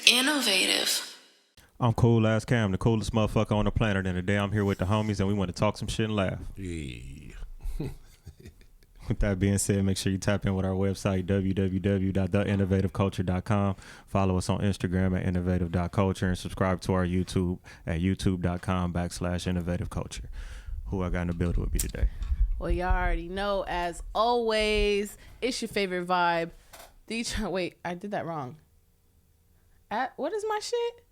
Innovative. I'm Cool Ass Cam, the coolest motherfucker on the planet, and today I'm here with the homies and we want to talk some shit and laugh. Yeah. With that being said, make sure you tap in with our website, www.theinnovativeculture.com. Follow us on Instagram at innovative.culture and subscribe to our YouTube at youtube.com/innovativeculture. Who I got in the building with me today? Well, y'all already know, as always, it's your favorite vibe. Wait, I did that wrong. What is my shit?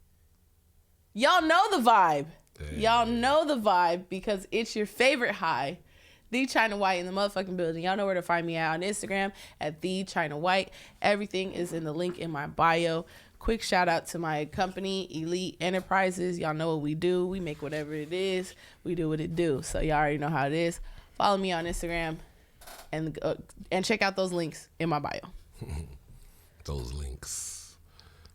Y'all know the vibe. Damn. Y'all know the vibe because it's your favorite high. The China White in the motherfucking building. Y'all know where to find me at on Instagram at The China White. Everything is in the link in my bio. Quick shout out to my company, Elite Enterprises. Y'all know what we do. We make whatever it is. We do what it do. So y'all already know how it is. Follow me on Instagram and check out those links in my bio. Those links.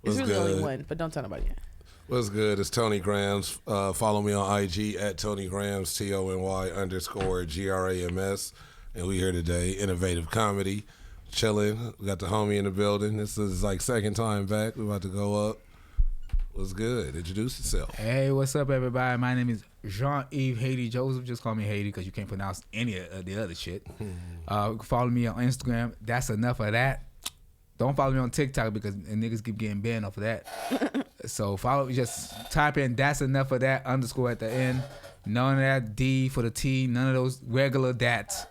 It's really only one, but don't tell nobody yet. What's good? It's Tony Grams. Follow me on IG at Tony Grams, TONY_GRAMS. And we here today, Innovative Comedy, chilling. We got the homie in the building. This is like second time back. We're about to go up. What's good? Introduce yourself. Hey, what's up, everybody? My name is Jean-Yves Haiti Joseph. Just call me Haiti because you can't pronounce any of the other shit. Follow me on Instagram. That's enough of that. Don't follow me on TikTok because niggas keep getting banned off of that. So just type in "that's enough of that" _ at the end. None of that D for the T. None of those regular that's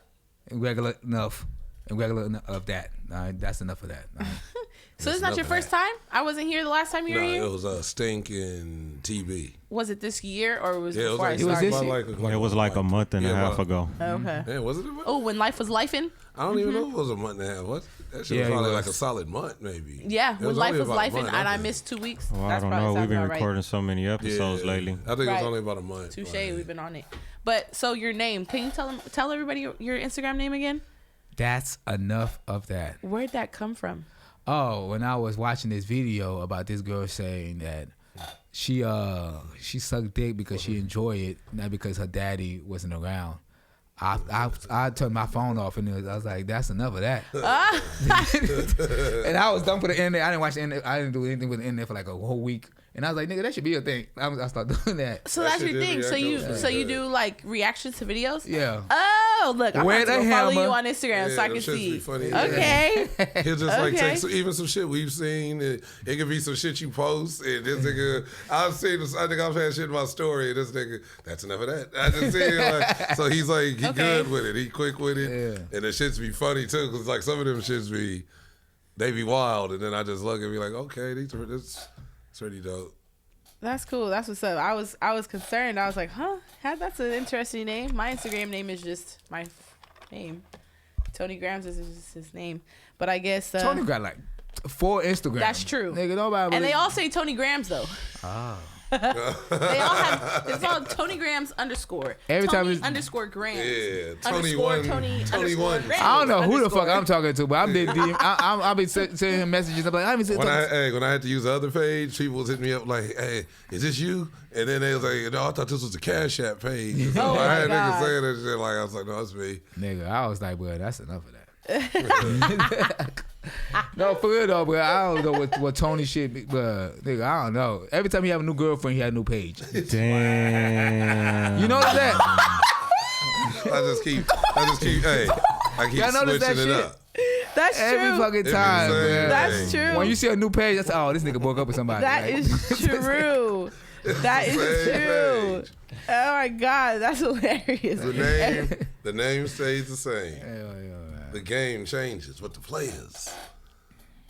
and regular enough and regular of that. That's enough of that. So this is not your first time? I wasn't here the last time you were here? No, it was Stink and TB. Was it this year or was it before I I started? started? It was like a month and a half ago. Okay. Yeah, was it a month? Oh, when life was lifing? I don't even know if it was a month and a half. What? That shit was probably like a solid month, maybe. Yeah, when life was lifing, lifing, and I missed 2 weeks. Well, I don't know. We've been recording so many episodes lately. I think it was only about a month. Touche, we've been on it. But so your name, can you tell everybody your Instagram name again? That's enough of that. Where'd that come from? Oh, when I was watching this video about this girl saying that she sucked dick because she enjoyed it, not because her daddy wasn't around. I turned my phone off and I was like, that's enough of that. And I was done for the internet. I didn't watch the internet. I didn't do anything with the internet for like a whole week. And I was like, nigga, that should be a thing. I started doing that. So that's your thing. So you do like reactions to videos? Yeah. Oh, look, I'm going to follow you on Instagram so I can see. Funny. Okay. He'll just like take even some shit we've seen. It could be some shit you post. And this nigga, I've seen this. I think I've had shit in my story. And this nigga, that's enough of that. I just see it like, so he's like, he good with it. He quick with it. Yeah. And the shits be funny too. Cause like some of them shits they be wild. And then I just look and be like, okay, this pretty dope. That's cool. That's what's up. I was concerned. I was like, that's an interesting name. My Instagram name is just my name. Tony Grams is just his name. But I guess Tony got like 4 Instagrams. That's true. Nigga, nobody. And they all say Tony Grams though. Oh. They all have. It's all Tony Grams _. Every time it's _Grams. Yeah, Tony one. Tony one. I don't know who the fuck I'm talking to, but I'm I've been sending him messages. I'm like, I haven't seen. When I had to use the other page, people was hitting me up like, "Hey, is this you?" And then they was like, "No, I thought this was the Cash App page." Oh I had my niggas God. saying that shit. Like I was like, "No, it's me." Nigga, I was like, well, that's enough of that. No, for real though, but I don't know what Tony shit be, but nigga, I don't know. Every time he have a new girlfriend, he had a new page. Damn. You know that? I just keep switching it up. That's true. Every fucking time, man. That's true. When you see a new page, that's this nigga broke up with somebody. That is true. That is true. Oh my God, that's hilarious. The name stays the same. Hell yeah, man. The game changes with the players.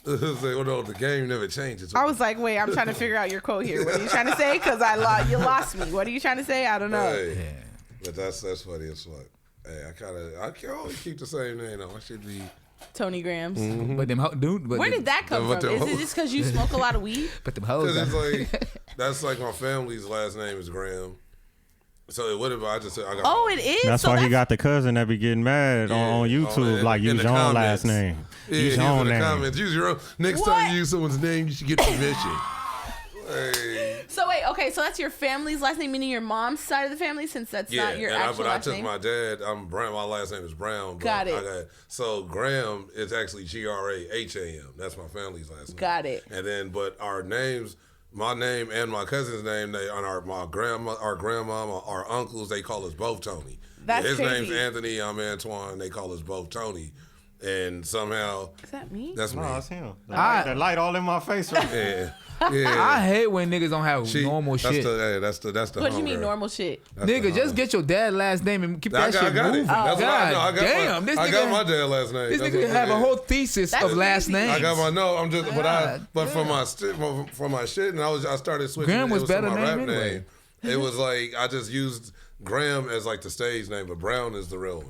The game never changes. I was like, wait, I'm trying to figure out your quote here. What are you trying to say? Because you lost me. What are you trying to say? I don't know. Hey, yeah. But that's funny as fuck. Hey, I can always keep the same name though. I should be Tony Grams. Mm-hmm. But where did that come from? Is it just because you smoke a lot of weed? But them hoes. Because it's like that's like my family's last name is Graham. So what if I just said I got? Oh, it is. That's why he got the cousin that be getting mad on YouTube. Like use your own last name. Yeah, use your own in the name. comments. Use your own. Next time you use someone's name, you should get permission. Hey. So wait, okay, so that's your family's last name, meaning your mom's side of the family, since that's not your actual last name. But I took my dad. I'm Brown. My last name is Brown. Got it. So Graham is actually Graham. That's my family's last name. Got it. And then, but our names, my name and my cousin's name, they on our grandma, our uncles, they call us both Tony. That's His crazy. name's Anthony. I'm Antoine. They call us both Tony. And somehow, Is that me? that's me. No, it's him. The light all in my face right there. Yeah. I hate when niggas don't have normal that's shit. That's the What do you mean homegirl. normal shit? That's the Nigga, just homegirl. get your dad's last name and keep I that got, shit I got moving. it. That's what I know. God damn, this I nigga, got my dad's last name. this That's nigga what have it a is. whole thesis That's of last crazy. names. I got my no. I'm just, but God for my shit, and I started switching. Graham was it to better my name rap anyway. name. It was like I just used Graham as like the stage name, but Brown is the real one.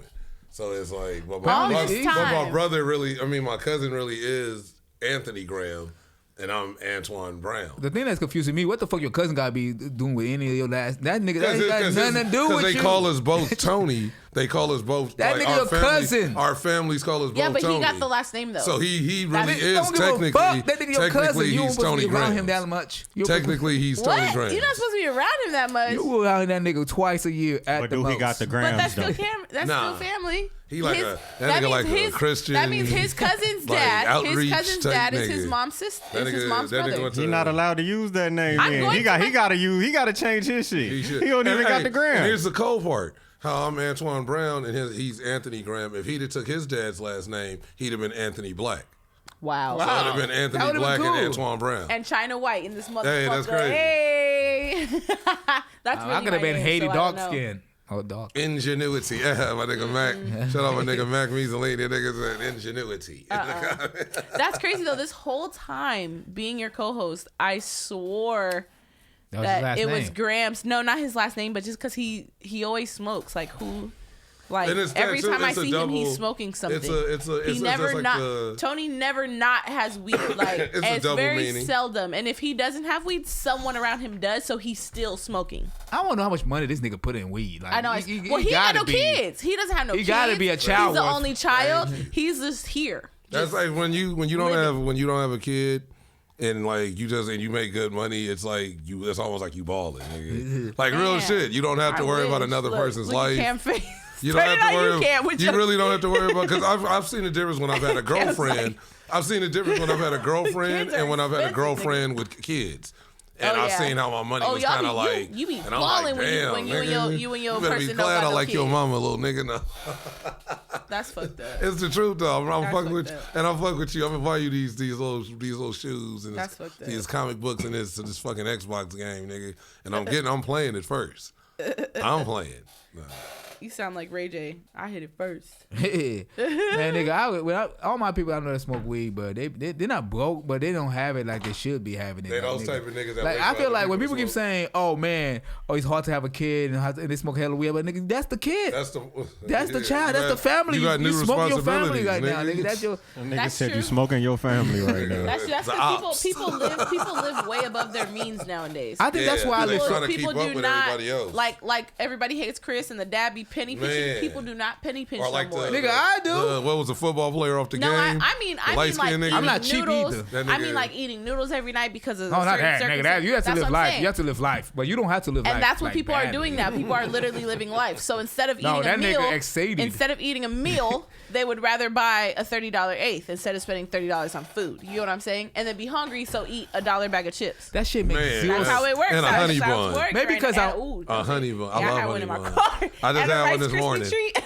So it's like, but All my this time. brother really, my cousin really is Anthony Graham, and I'm Antoine Brown. The thing that's confusing me, what the fuck your cousin gotta be doing with any of your last? That nigga, that ain't got nothing to do with they you. call us both Tony. They call us both. That like, nigga our your family, cousin. Our families call us both Yeah, but Tony. he got the last name though. So he That really nigga is Don't give a technically. fuck. That nigga your cousin. Technically, You don't he's supposed Tony to be around him Graham. that much. You Technically, he's Tony what? Graham. You're not supposed to be around him that much. You go around that nigga twice a year at But the do most. he got the But grams that's still though? that's Nah. still family. He like His- a that nigga like a Christian. That means his cousin's like, dad. His outreach cousin's type dad is his nigga. mom's sister. That Is his nigga- mom's that nigga brother. went He not allowed to use that name. I'm Then going he to got my- he got to use. He got to change his shit. He He, should. don't even And, got hey, the gram. and here's the cold part. How I'm Antoine Brown and he's Anthony Graham. If he'd have took his dad's last name, he'd have been Anthony Black. Wow. So it'd have been That Anthony would've Black been and cool. Antoine Brown. And China White in this motherfucker. Hey, that's crazy. Hey. That's really I could have my been name, Haiti so I dark don't know. skin. Oh, dark. Ingenuity. Yeah, my nigga Mac. Shout out my nigga Mac Measley. That nigga said ingenuity. That's crazy though. This whole time being your co-host, I swore That was his that last it name. was Grams. No, not his last name, but just because he always smokes. Like who? Like And it's every that, too. time I It's a see him, he's double- smoking something. it's he never just like not. the- Tony never not has weed. Like It's a it's double very meaning. seldom. And if he doesn't have weed, someone around him does. So he's still smoking. I don't know how much money this nigga put in weed. Like, I know. He ain't got no kids. He doesn't have no He kids. gotta be a child He's the worth- only child. He's just here. That's Just like when you don't living. have a kid and like you make good money. It's like it's almost like you balling. Nigga. Like real Man, shit. You don't have to I worry about wish. another Look, person's look at life. Cam face. You don't Turn it have to on, worry. You can't with You your really don't have to worry about because I've seen the difference when I've had a girlfriend. I've seen the difference when I've had a girlfriend Kids are and when I've had a expensive, girlfriend with kids. And Oh, I've yeah. seen how my money Oh, was y'all kind of be- like. you be and I'm like, balling when you- damn, when you and nigga, you and your better be person don't glad got I no like your kids. mama, little nigga. No. That's fucked up. It's the truth though. I'm That's fucking with fucked you, up. and I'm fucking with you. I'm gonna buy you these little shoes and That's fucked up. these comic books and this fucking Xbox game, nigga. And I'm playing it first. I'm playing. Nah. You sound like Ray J. I hit it first. Man, nigga, all my people I know that smoke weed, but they're not broke, but they don't have it like they should be having it. They like, those nigga. type of niggas that Like wait I for feel other like when people people to keep smoke. saying, "Oh man, it's hard to have a kid and they smoke hella weed," but nigga, that's the kid. That's the That's the yeah, child. you That's the got- family. You got new smoke your family responsibilities, right now, nigga. That's your. That nigga That's said true. you smoking your family right now. That's The because ops. people live way above their means nowadays. I think that's why I they live. trying to keep People up do with not everybody else. like everybody hates Chris and the dad be penny pinching. Man. People do not penny pinch Or no like more. the Nigga, I do. What was the football player off the No, game? I mean The like light-skinned nigga? eating I'm not cheap noodles. either. That I nigga- mean like eating noodles every night because of No, not certain that, nigga. That you have to That's live what I'm life. saying. You have to live life, but you don't have to live life. And that's what like, people are badly. doing now. People are literally living life. So instead of No, eating a that nigga meal, exceeded. instead of eating a meal, they would rather buy a $30 eighth instead of spending $30 on food. You know what I'm saying? And then be hungry, so eat a $1 bag of chips. That shit makes Man, zero That's how it works. And a That's honey how it bun. works Maybe right because now. I- Ooh, A honey bun. I yeah, love had one honey in my bun. car. I just And a had Rice one this Krispie morning. treat.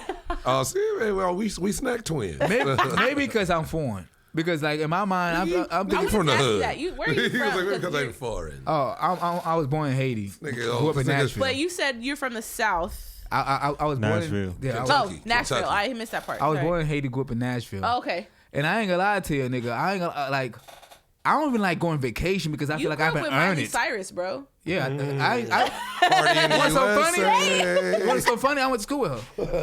Oh, see, well, we snack twins. Maybe because I'm foreign. Because like in my mind, I'm I thinking. was from the asking hood. that. Where are you He was from? like, because 'Cause I'm you're- foreign. Oh, I was born in Haiti. Nigga, Grew up in this nigga- Nashville. But you said you're from the South. I was born Nashville. in yeah. Kentucky. Oh, Nashville. Kentucky. I missed that part. I was Sorry. born in Haiti, grew up in Nashville. Oh, okay. And I ain't gonna lie to you, nigga. I ain't gonna like. I don't even like going vacation because I You feel like grew I up haven't with earned Miley it. Cyrus, bro. Yeah, I Party in the What's so funny? USA. what's so funny? I went to school with her,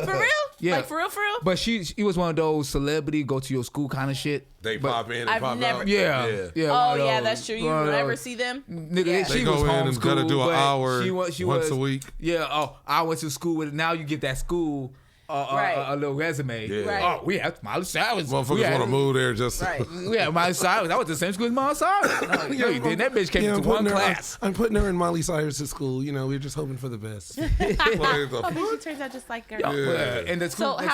For real? Yeah. Like for real? For real? but she was one of those celebrity go to your school kind of shit. They But- pop in and I've pop never- out. Yeah, yeah. Oh one of yeah, those- that's true. You one of never those. see them. Nigga, Yeah. she They was go in and gotta homeschooled, do an but hour she was once a week. Yeah. Oh, I went to school with. Now you get that school. a little resume. Yeah. Right. Oh, we have Miley Cyrus. Motherfuckers want to move there just. Right. We have Miley Cyrus. I went to the same school as Miley Cyrus. No, you didn't. That bitch came to one class. I'm putting her in Miley Cyrus's school. You know, we're just hoping for the best. Like, the Oh, fuck? she turns out just like her. And the school, So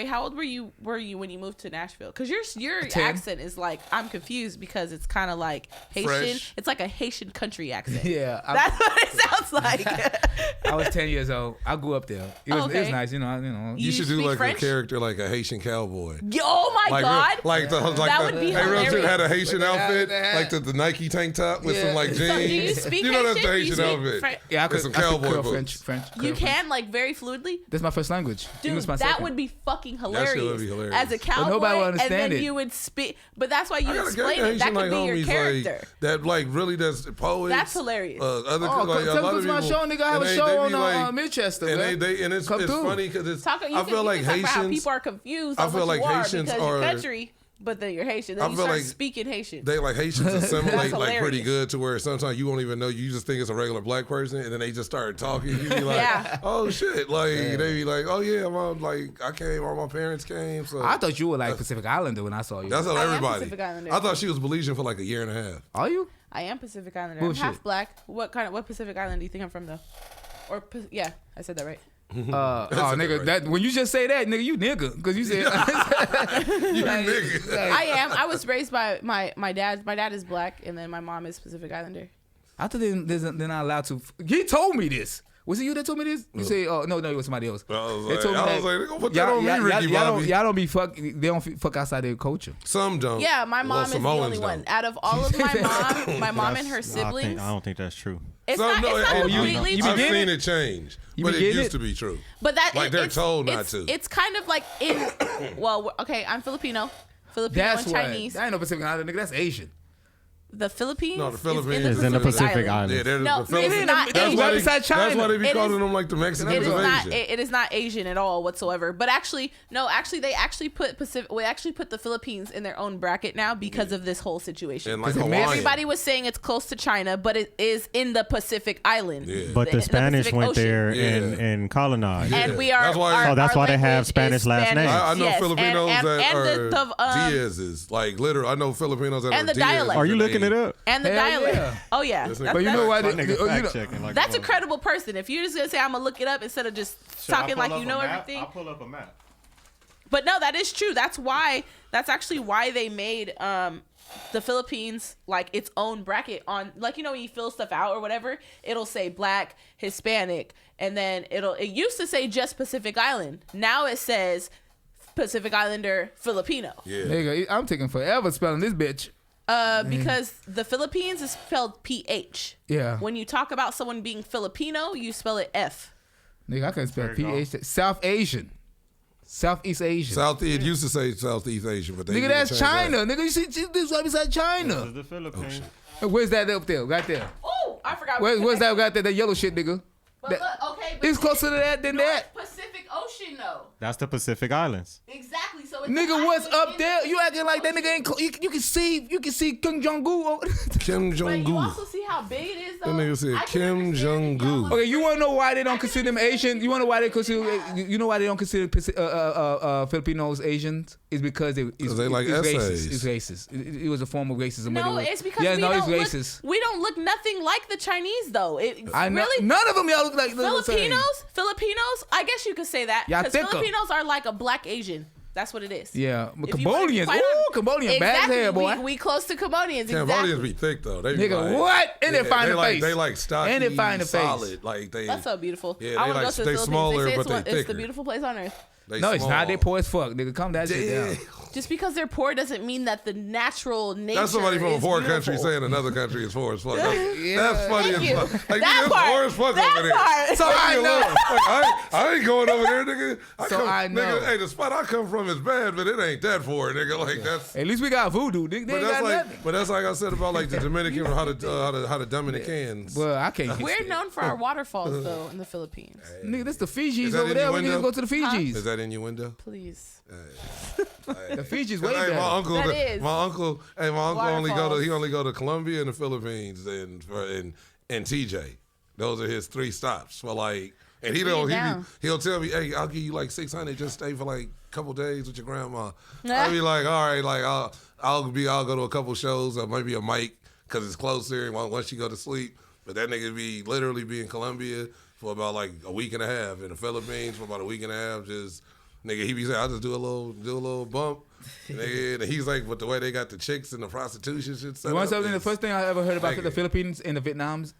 how old were you when you moved to Nashville? Because your 10. accent is like, I'm confused because it's kind of like Haitian. Fresh. It's like a Haitian country accent. Yeah, That's what it sounds like. I was 10 years old. I grew up there. It was Okay. nice, you know. You should do speak like French? a character like a Haitian cowboy. Oh my God. That would be hey, real shit, hilarious. had a Haitian With the hat, outfit, the hat. like the Nike tank top with Yeah. some like jeans. So do you speak You know that's the Haitian? Do you Haitian speak outfit. French? Yeah, I With could, some I could cowboy curl boots. French. You curl can like very fluidly. That's my first language. Dude, English my that second. would be fucking shit would hilarious. be hilarious. As a cowboy, nobody would and understand then it. you would speak. But that's why you I got a explain gang of it. That Haitian could like be your homies character. like that like really does poets. That's hilarious. Other Oh, like, a come lot to of my people, show, nigga. I have and a they show be on like- Manchester, and man. they and it's Come through. funny because it's. I feel like talk about how Haitians. people are confused. I on feel what like you are Haitians because are- you're country, but then you're Haitian. Then I you feel start like speaking Haitian. They like Haitians assimilate That's like pretty hilarious. good to where sometimes you won't even know. You just think it's a regular black person, and then they just start talking. You be like, Yeah. "Oh shit!" Like they be like, "Oh yeah, I came. All my parents came." So I thought you were like Pacific Islander when I saw you. that's how I am everybody. Pacific Islander. I thought she was Belizean for like a year and a half. Are you? I am Pacific Islander. Bullshit. I'm half black. What Pacific Island do you think I'm from though? Or yeah, I said that right. Oh, That's nigga, right. that when you just say that, nigga, you nigga, because you said. You nigga. I am. I was raised by my dad. My dad is black, and then my mom is Pacific Islander. I thought they're not allowed to. He told me this. Was it you that told me this? You say, oh no, it was somebody else. I was They like, told me that. they gonna put that on me, Ricky Bobby. y'all don't be fuck. They don't fuck outside their culture. Some don't. Yeah, my mom is the Samoans only one. don't. Out of all of my mom and her siblings, I don't think that's true. it's Some not, know it's it. not Oh, you- completely you true. I've getting seen it? it change, You but be it getting used it? to be true. But that Like, they're it's, told not it's, to. It's kind of like in. Well, okay, I'm Filipino That's and why. Chinese. That ain't no Pacific Islander, nigga. That's Asian. The Philippines. No, the Philippines is in the Pacific Island. Yeah, they're No, the Philippines. it's not That's Asian. why Right beside China. That's why they be It calling is- them like the Mexicans It is of not. Asian. It is not Asian at all whatsoever. But actually, no. Actually, they actually put Pacific. We actually put the Philippines in their own bracket now because of this whole situation. And like 'Cause it Hawaiian. Everybody was saying it's close to China, but it is in the Pacific Island. Yeah. But the Spanish Pacific went Ocean. there Yeah. and colonized. And we are. That's why- our- Oh, that's our why they have language is Spanish last names. I know Yes, Filipinos and that are the, Diaz's. Like literally, I know Filipinos that And are the Diaz's. dialect. Are you looking it up? and the Hell dialect. yeah. Oh yeah. This That's- But you know why? My they- nigga you know- fact checking like That's a motherfucker. credible person. If you're just gonna say I'm gonna look it up instead of just Should I talking pull like up you a know map? everything. I'll pull up a map. But no, that is true. That's why. That's actually why they made the Philippines like its own bracket on, like, you know, when you fill stuff out or whatever, it'll say Black, Hispanic, and then it used to say just Pacific Island. Now it says Pacific Islander Filipino. Yeah. Nigga, I'm taking forever spelling this bitch. Because the Philippines is spelled PH. Yeah. When you talk about someone being Filipino, you spell it F. Nigga, I can't spell There you go. PH. South Asian. Southeast Asian. It used to say Southeast Asian, but they Nigga, didn't that's change that. China. Nigga, you see this right beside This China. is the Philippines. Where's that up there? Right there. Oh, I forgot. Where's that right there? That yellow shit, nigga. But That- look, okay, but It's closer to that than that. North Pacific Ocean, though. That's the Pacific Islands. Exactly. So it's Nigga, an what's island up in there? the You acting like that Pacific nigga ain't. You can see Kim Jong Un. Kim But Jong you Un. also see how big it is, though. That nigga said I can Kim understand if Jong-un. y'all look- Okay, you want to know why they don't consider them Asian? You want to know why they consider? You know why they don't consider Filipinos Asians? Is because they like it's essays. racist. It's racist. It was a form of racism. but No, it was, it's because yeah, we no, don't it's look. racist. We don't look nothing like the Chinese, though. I know Really, none of them y'all look like the same. Filipinos. I guess you could say that Y'all because thicker. Filipinos are like a black Asian. That's what it is. Yeah, but If you wanna be Cambodians. quite Ooh, honest- Cambodian bad as Exactly. hell, boy. We close to Cambodians. Cambodians Exactly. be thick though. They be Nigga, like, what? And they find they the like, face. They like stocky, And they find the face. solid. Like they. That's so beautiful. Yeah, I they want to like- go to the they Philippines. smaller, they say but it's, they it's the thicker. beautiful place on earth. they No, it's small. not. They poor as fuck, nigga. Calm that shit Yeah. down. Just because they're poor doesn't mean that the natural nature. That's somebody from a is poor beautiful. country saying another country is poor as fuck. That's Yeah. funny Thank as you. fuck. Like, That nigga, it's poor as fuck that over there. part. So I Leave me know. alone. Like, I ain't going over there, nigga. I know. Nigga, hey, the spot I come from is bad, but it ain't that poor, nigga. Like that's. At least we got voodoo. They But ain't that's got like, nothing. but that's like I said about like the Dominican or how to Dominicans. Well, I can't. We're known for our waterfalls, though, in the Philippines. Nigga, this the Fijis Is that over there. We innuendo? need to go to the Fijis. Is that innuendo? Please. The Fijis way Hey, better. my uncle, That is. my uncle Waterfalls. he only go to Colombia and the Philippines and TJ. Those are his 3 stops for like And down. he'll tell me, hey, I'll give you like 600, just stay for like a couple days with your grandma. I'll be like, all right, like I'll go to a couple shows or maybe a mic because it's closer and once you go to sleep. But that nigga literally be in Colombia for about like a week and a half, in the Philippines for about a week and a half. Just nigga, he be saying, I'll just do a little bump. And he's like, with the way they got the chicks and the prostitution shit set up. The first thing I ever heard about the Philippines and the Vietnams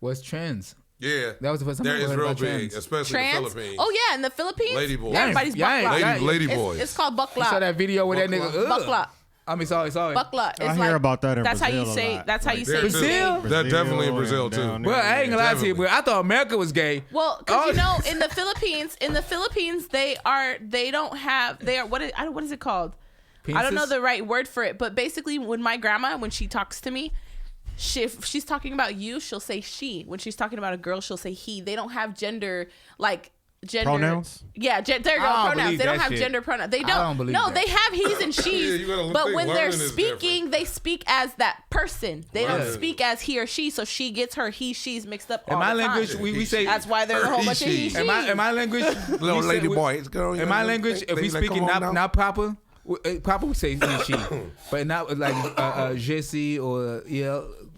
was trans. Yeah, that was the first time I heard real about big, trans. Especially trans? in the Philippines. Oh yeah, in the Philippines, lady boys. everybody's bakla. Lady boys. It's called bakla. You saw that video with that nigga? Bakla. I mean, sorry. Bakla. It's I hear about that in that's Brazil how you say. a lot. That's how you say. Brazil? That definitely in Brazil and too. down Well, I ain't gonna lie to you, Definitely. but I thought America was gay. Well, because in the Philippines, they are what is it called? I don't know the right word for it, but basically, when my grandma, when she talks to me, if she's talking about you, she'll say she. When she's talking about a girl, she'll say he. They don't have gender pronouns. Yeah, there you go. Pronouns. They don't have gender pronouns. They don't. believe No, that. they have he's and she's. gotta But think when they're learning is speaking, they speak as that person. They don't Right. speak as he or she. So she gets her he she's mixed up. In all my the language, time. we say. That's why there's a whole bunch of he she. she. In my language, Little we say- lady we- boys, girl. In my language, if we speaking not proper, proper we say he, she, but not like Jesse or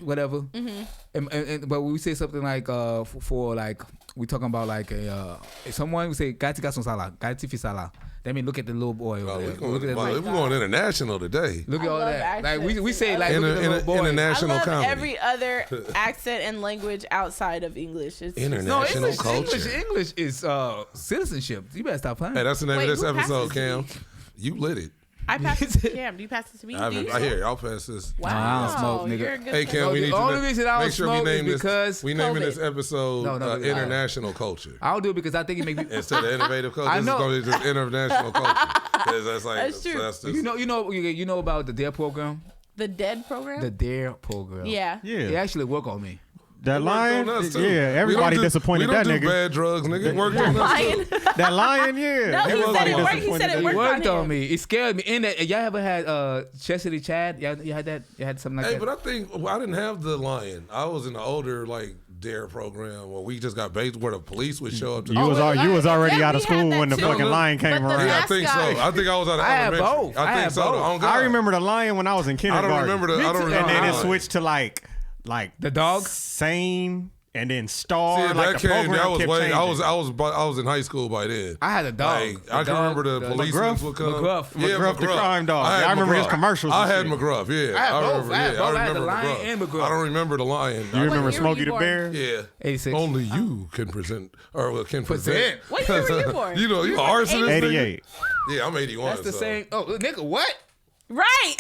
whatever. Mm-hmm. But we say something like for like we talking about like if someone we say gati ka son sala, gati fi sala. That mean look at the little boy over there. Look at We're going international today. Look at all love that. Like accents. we say like In look at the little boy. I international love comedy. every other accent and language outside of English. It's International. No, English, culture. English is citizenship. You better stop playing. Hey, that's the name Wait, of this who passes episode, to Cam. me? You lit it. I pass it to Cam. Do you pass it to me? I Do you? hear. I'll pass this. Wow, I don't smoke, nigga. You're a good Hey, person. Cam, we need The only to reason I don't make sure we smoke name is this. because We naming COVID. this episode No, international culture. I don't do it because I think it make me. Instead of innovative culture, I this is know. going to be just international culture. 'Cause that's like That's true. that's just, You know about the DARE program? The Dead program. The DARE program. Yeah. It Yeah, actually work on me. that It worked lion. on us, too. Yeah, everybody We don't do- disappointed we that don't do nigga. bad drugs, nigga. It worked on us. Lion. That lion, yeah. No, he Everybody said it worked. He disappointed said it that It worked nigga. worked on on him. me. It scared me. And y'all ever had Chastity Chad? You had that? You had something like Hey, that? but I think I didn't have the lion. I was in the older DARE program where we just got based where the police would show up to. You was already Yeah, out of we had school that when the too. fucking lion But came the around. Yeah, I think so. mascot. I think I was out of I had elementary. both. I I think had so. both. On God. I remember the lion when I was in I kindergarten. don't remember the. I don't remember. And then the it lion. switched to like The dog? sane, and then star. See, like that the came. program That was kept way. changing. I was in high school by then. I had a dog. Like, I can remember the policemen would come. McGruff. Yeah, McGruff, the crime dog. I had Yeah, I remember his McGruff. commercials I and had shit. McGruff. Yeah, I had both. remember. I had Yeah, both. I I had remember the lion McGruff. and McGruff. I don't remember the lion. You I remember year were Smokey you the born? Bear? Yeah. 86. Only you can present or can present. What year were you born? You know, you You an were arsonist. nigga? 88. Yeah, I'm 81. That's the so. same. Oh, nigga, what? Right.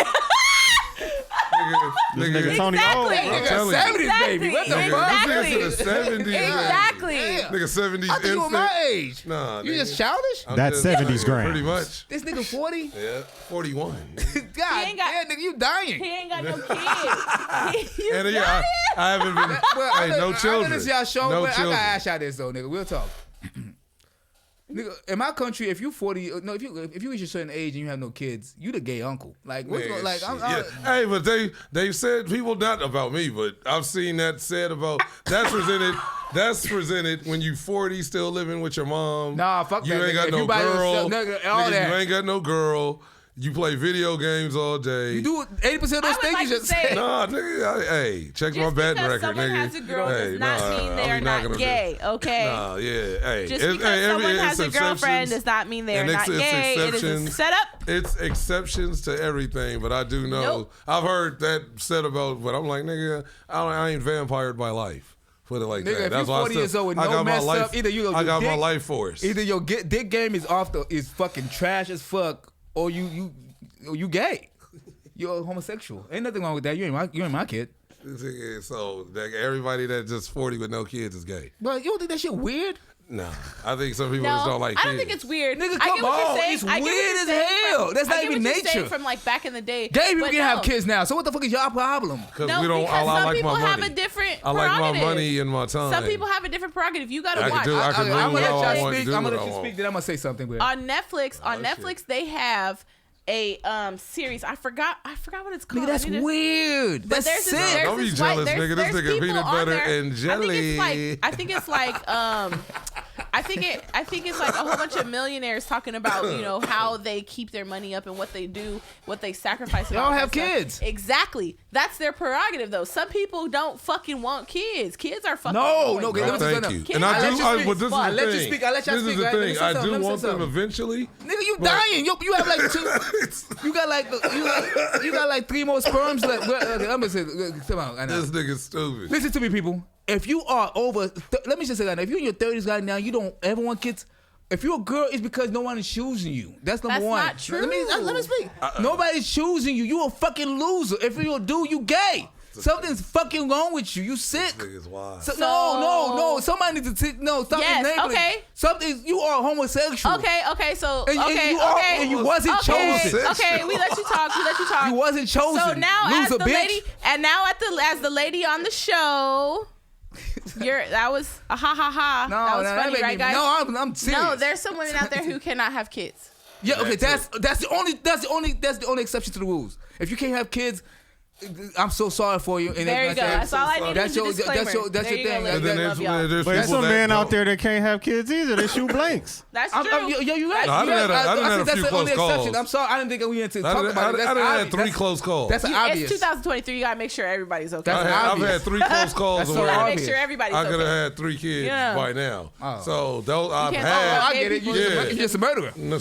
This Nigga, nigga Tony Exactly. old. I'm Nigga, telling you. 70s baby. What the Nigga, fuck? this nigga to the Exactly. 70s. baby. Exactly. Nigga, 70s I thought you were instant. my age. Nah, You nigga. just childish? I'm That's just- 70s grams. Pretty much. This nigga 40? Yeah, 41. God ain't got- damn, nigga, you dying. He ain't got no kids. You And got yeah, it? I haven't been. Well, Hey, no I children. know this y'all show, No but I children. gotta ask y'all this though, nigga. We'll talk. Nigga, in my country, if you 40, no, if you reach a certain age and you have no kids, you the gay uncle. Like, what's Man, going, like, shit, I'm, yeah. Hey, but they said people not about me, but I've seen that said about that's presented. That's presented when you 40 still living with your mom. Nah, fuck you that, ain't nigga. got If no you by girl. yourself, nigga, all Nigga, that. You ain't got no girl. You play video games all day. you do 80% of those I would things. like you to just say- Nah, nigga. Hey, check my Just batting because record, someone nigga. has a girl Hey, does not nah, mean we they're not not gonna do- gay, okay? Nah, yeah. Hey, Just it's- because hey, someone it's has a girlfriend exceptions. does not mean they're And not it's gay. It is a exceptions. setup. It's exceptions to everything, but I do know. Nope. I've heard that said about, but I'm like, nigga, I ain't vampired by life. Put it like Nigga, that. if That's you why 40 years old with I no got my mess life. up, either you I got my dick- life force. either your dick game is is fucking trash as fuck, or you gay. You're homosexual. Ain't nothing wrong with that. You ain't my kid. So like, everybody that just 40 with no kids is gay. But you don't think that shit weird? Nah, I think some people No, just don't like I kids. don't think it's weird. Nigga, I come get what on. you're saying. It's I get what weird you're as saying hell. from- That's not I get even what you're saying nature. from like back in the day. Gay people But can have no. kids now. So what the fuck is y'all problem? Because No, we don't. because I some like people my have money. a different I like my prerogative. money and my time. Some people have a different prerogative. You gotta I can watch. do- I can do I'm what gonna I let want y'all to speak. do I'm gonna what let I you want. speak. Then I'm gonna say something. With On Netflix, shit. they have a series. I forgot what it's called. nigga, that's I need to- weird. But That's there's sick. this, there's Don't be this jealous, white, nigga. This there's nigga people peanut on butter there. and jelly. I think it's like I think it's like a whole bunch of millionaires talking about, you know, how they keep their money up and what they do, what they sacrifice. They all have kids. Exactly. That's their prerogative, though. Some people don't fucking want kids. Kids are fucking No, annoying, no, bro. Thank you. Kids And are I do. fucking But this is fun. the Let you thing. speak. I let y'all This is speak. the Let me thing. say I something. do Let me say want them something. eventually. Nigga, you dying. You have like two. You got like 3 more sperms left. Okay, let me say. Come on. I know. This nigga's stupid. Listen to me, people. If you are over, let me just say that. If you're in your 30s right now, you don't ever want kids. If you're a girl, it's because no one is choosing you. That's number one. That's not true. Let me speak. Nobody's choosing you. You a fucking loser. If you're a dude, you gay. Something's fucking wrong with you. You sick. This nigga's wild. No. Somebody needs to no. Stop Yes, enabling. okay. Something. You are homosexual. Okay, so And okay, you are- okay, and you wasn't chosen. Okay, we let you talk. You wasn't chosen. So now, Loser, as the bitch. lady, and now as the lady on the show, that was a ha ha ha. No, that was funny, made right, me- guys? No, I'm serious. No, there's some women out there who cannot have kids. Yeah, okay, that's the only exception to the rules. If you can't have kids, I'm so sorry for you. And There you go. That's all I need. That's your disclaimer. that's your There you go, thing. ladies. And then I love y'all. there's But there's people some that men out don't. there that can't have kids either. They shoot blanks. That's true. Yeah, you right. No, I done had a that's few the only close calls. exception. I'm sorry, I didn't think we had to I talk done about it. That's had obvious. 3 close calls. That's obvious. It's 2023. You gotta make sure everybody's okay. That's I've obvious. had 3 close calls. That's and so You where gotta obvious. make sure everybody's I could okay. have had 3 kids Yeah. by now. Oh. So those I've can't had. talk I get it. people. You're just a murderer. No,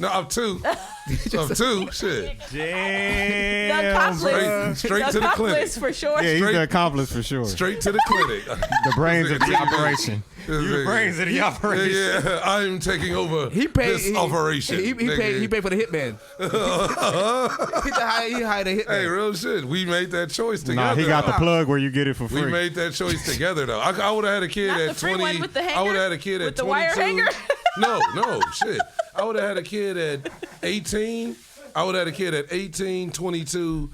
I'm 2. I'm 2. Shit. The Damn. accomplice. Straight to the accomplice clinic. for sure. Yeah, he's Straight- the accomplice for sure. Straight to the clinic. The brains of the operation. This You the nigga. brains of the operation. Yeah, I'm taking over He paid this operation. He paid for the hitman. he hired a hitman. Hey, real shit. We made that choice together. Nah, he got the though. plug where you get it for free. We made that choice together, though. I would have had a kid Not at the free 20. one with the hanger? I would have had a kid at With the 22. wire hanger? No, shit. I would have had a kid at 18. I would have had a kid at 18, 22,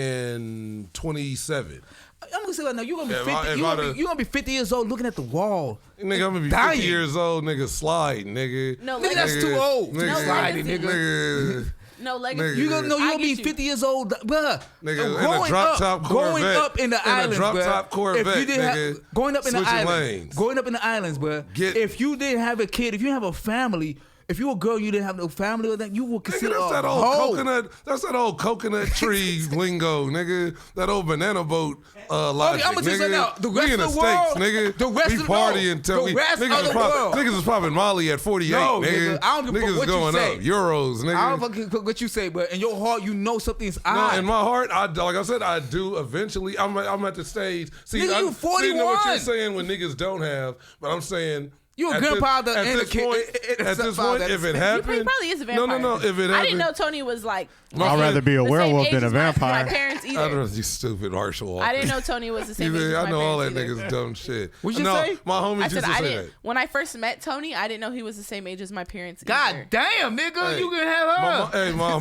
and 27. I'm gonna say right now, you're gonna be If 50. I- if You're I'd gonna have- be, you gonna be 50 years old looking at the wall. Nigga, I'm gonna be Dying. 50 years old, nigga, slide, nigga. No, Nigga, that's legacy. too old. Nigga, No, Sliding, legacy. nigga. No legacy. Nigga. You gonna know I you're gonna be get you. 50 years old, bruh. Nigga, in a drop-top growing Corvette. up in the In a islands, drop-top bruh. Corvette, if you didn't nigga, have, growing up in the switching islands, lanes. growing up in the islands, bruh. Get- if you didn't have a kid, if you didn't have a family, if you were a girl, you didn't have no family or that, you would Nigga, consider that's a that old hoe. coconut. That's that old coconut tree lingo, nigga. That old banana boat logic, I'ma just say nigga. now, the rest we in of the the world- States, nigga. the rest we of the party world- until the we rest niggas of is the world. niggas is popping Molly at 48, No, nigga. nigga, I don't give a fuck Niggas is what you going say. up. Euros, nigga. I don't fucking what you say, but in your heart, you know something's No, odd. in my heart, like I said, I do eventually. I'm at the stage. See, Nigga, you I see what 41. you're saying when niggas don't have, but I'm saying You a at grandfather At and a this kid- point, and at a this father point, at if the it same- happened, He probably is a vampire. No. If it happened, I didn't know Tony was like. I'd rather be a the same werewolf age than a as my vampire. parents I either. don't know, you stupid Marshall Walker. I didn't know Tony was the same age as my I know all that parents either. niggas dumb shit. What'd you no, say? my homies I used said to I say didn't. that. When I first met Tony, I didn't know he was the same age as my parents. God either. damn, nigga, Hey, you can have her. My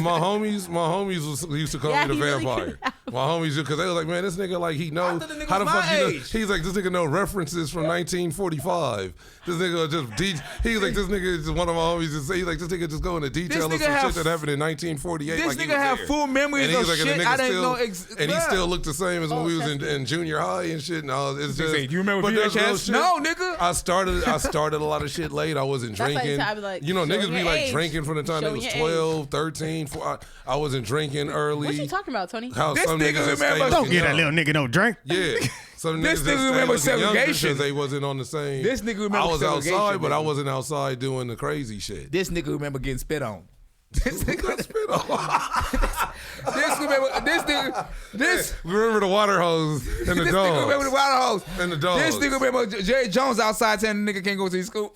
homies used to call Yeah, me the he really vampire. could have. My homies, because they was like, man, this nigga like he knows thought the nigga how the was fuck my you know. age. He's like, this nigga know references from 1945. This nigga just he's like, this nigga is just one of my homies. Just he's like, this nigga just go into detail of nigga some have- shit that happened in 1948. This like he nigga was have there. full memories And he was of like, and the shit nigga I didn't still- know and he bruh. still looked the same as when Oh, we was trust me. in junior high and shit. And all it's just. say, "Do you remember but there's real VHS?" shit. No, nigga. I started a lot of shit late. I wasn't That's like drinking. I'd be like, You know, showing niggas be your like age. drinking from the time they Showing was your age. 12, 13. I wasn't drinking early. What you talking about, Tony? How This some nigga niggas just remember- stay Don't looking get that young. little nigga no drink. Yeah. Some This niggas nigga just stay remember looking younger segregation. because they wasn't on the same. This nigga remember I was segregation, outside, but I nigga. wasn't outside doing the crazy shit. This nigga remember getting spit on. This Who got nigga, spit on? this Remember the water hose and the this nigga remember the dogs. water hose. And the dogs. This nigga remember Jerry Jones outside telling the nigga can't go to his school.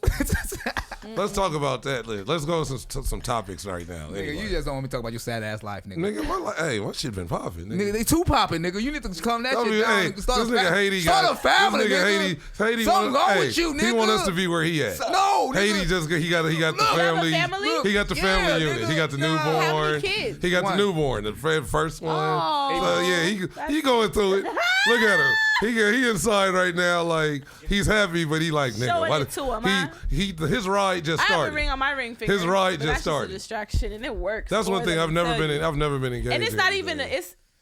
Let's talk about that. Let's go to some topics right now. Nigga, Anyway. you just don't want me to talk about your sad ass life, nigga. Nigga, my shit been popping. Nigga, they too popping, nigga. You need to calm that Tell shit me, down. hey, nigga. Start this nigga Haiti start got a family, this nigga nigga. Haiti Something wrong hey, with you, nigga. He want us to be where he at. No, nigga. Haiti just he got the You have a family. family? He got the Yeah, family unit. nigga. He got the No. newborn. How many kids? He got One. the newborn, the first one. Oh, So yeah, he going through it. Look at him. He inside right now like he's happy, but he like nigga. Showing What, it to him, huh? his ride just I have a started. ring on my ring finger. His ride but just that's started. Just a distraction, and it works. That's one boy, thing let I've me never tell been you. in. I've never been engaged. And it's in not anything. even.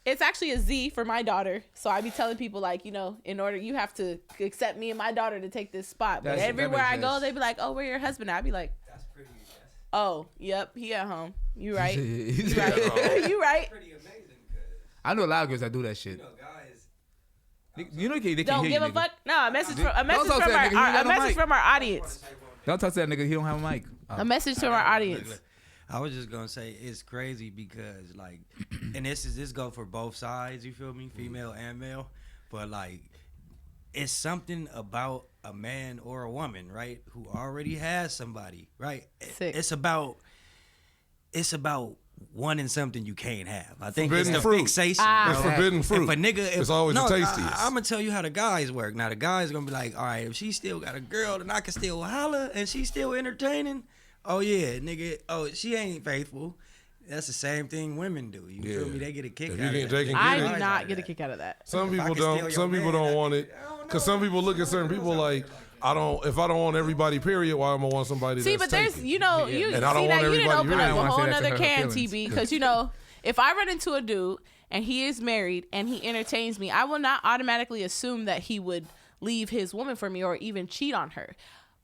It's actually a Z for my daughter. So I be telling people like, in order you have to accept me and my daughter to take this spot. But everywhere I go, they be like, "Oh, where your husband?" I be like, "That's pretty." Oh, yep, he at home. You right? You right? You right? Pretty amazing. I know a lot of girls that do that shit. Guys. They Don't can't give hear a you, fuck. No, a message from Don't talk to that nigga. He ain't got a no message mic. from our audience. Don't talk to that nigga. He don't have a mic. A message from our audience. I was just gonna say it's crazy because like, and this go for both sides. You feel me, female and male, but like, it's something about a man or a woman, right, who already has somebody, right? Sick. It's about wanting something you can't have. I think Forbidden it's the fruit. fixation. It's bro. forbidden fruit. If a nigga, It's always the tastiest. I'm gonna tell you how the guys work. Now the guys gonna be like, all right, if she still got a girl, then I can still holler, and she's still entertaining. Oh yeah, nigga. Oh, she ain't faithful. That's the same thing women do. You feel me? They get a kick If out of they that. can get I it. do not get a kick out of that. Some If I people can steal don't. your Some people man, don't want it. Because some people look at certain people like, if I don't want everybody, period, why am I want somebody See, that's but there's, taken? you see And I don't that want you didn't everybody open really up a wanna say whole that to nother her can, feelings. TB, because if I run into a dude and he is married and he entertains me, I will not automatically assume that he would leave his woman for me or even cheat on her.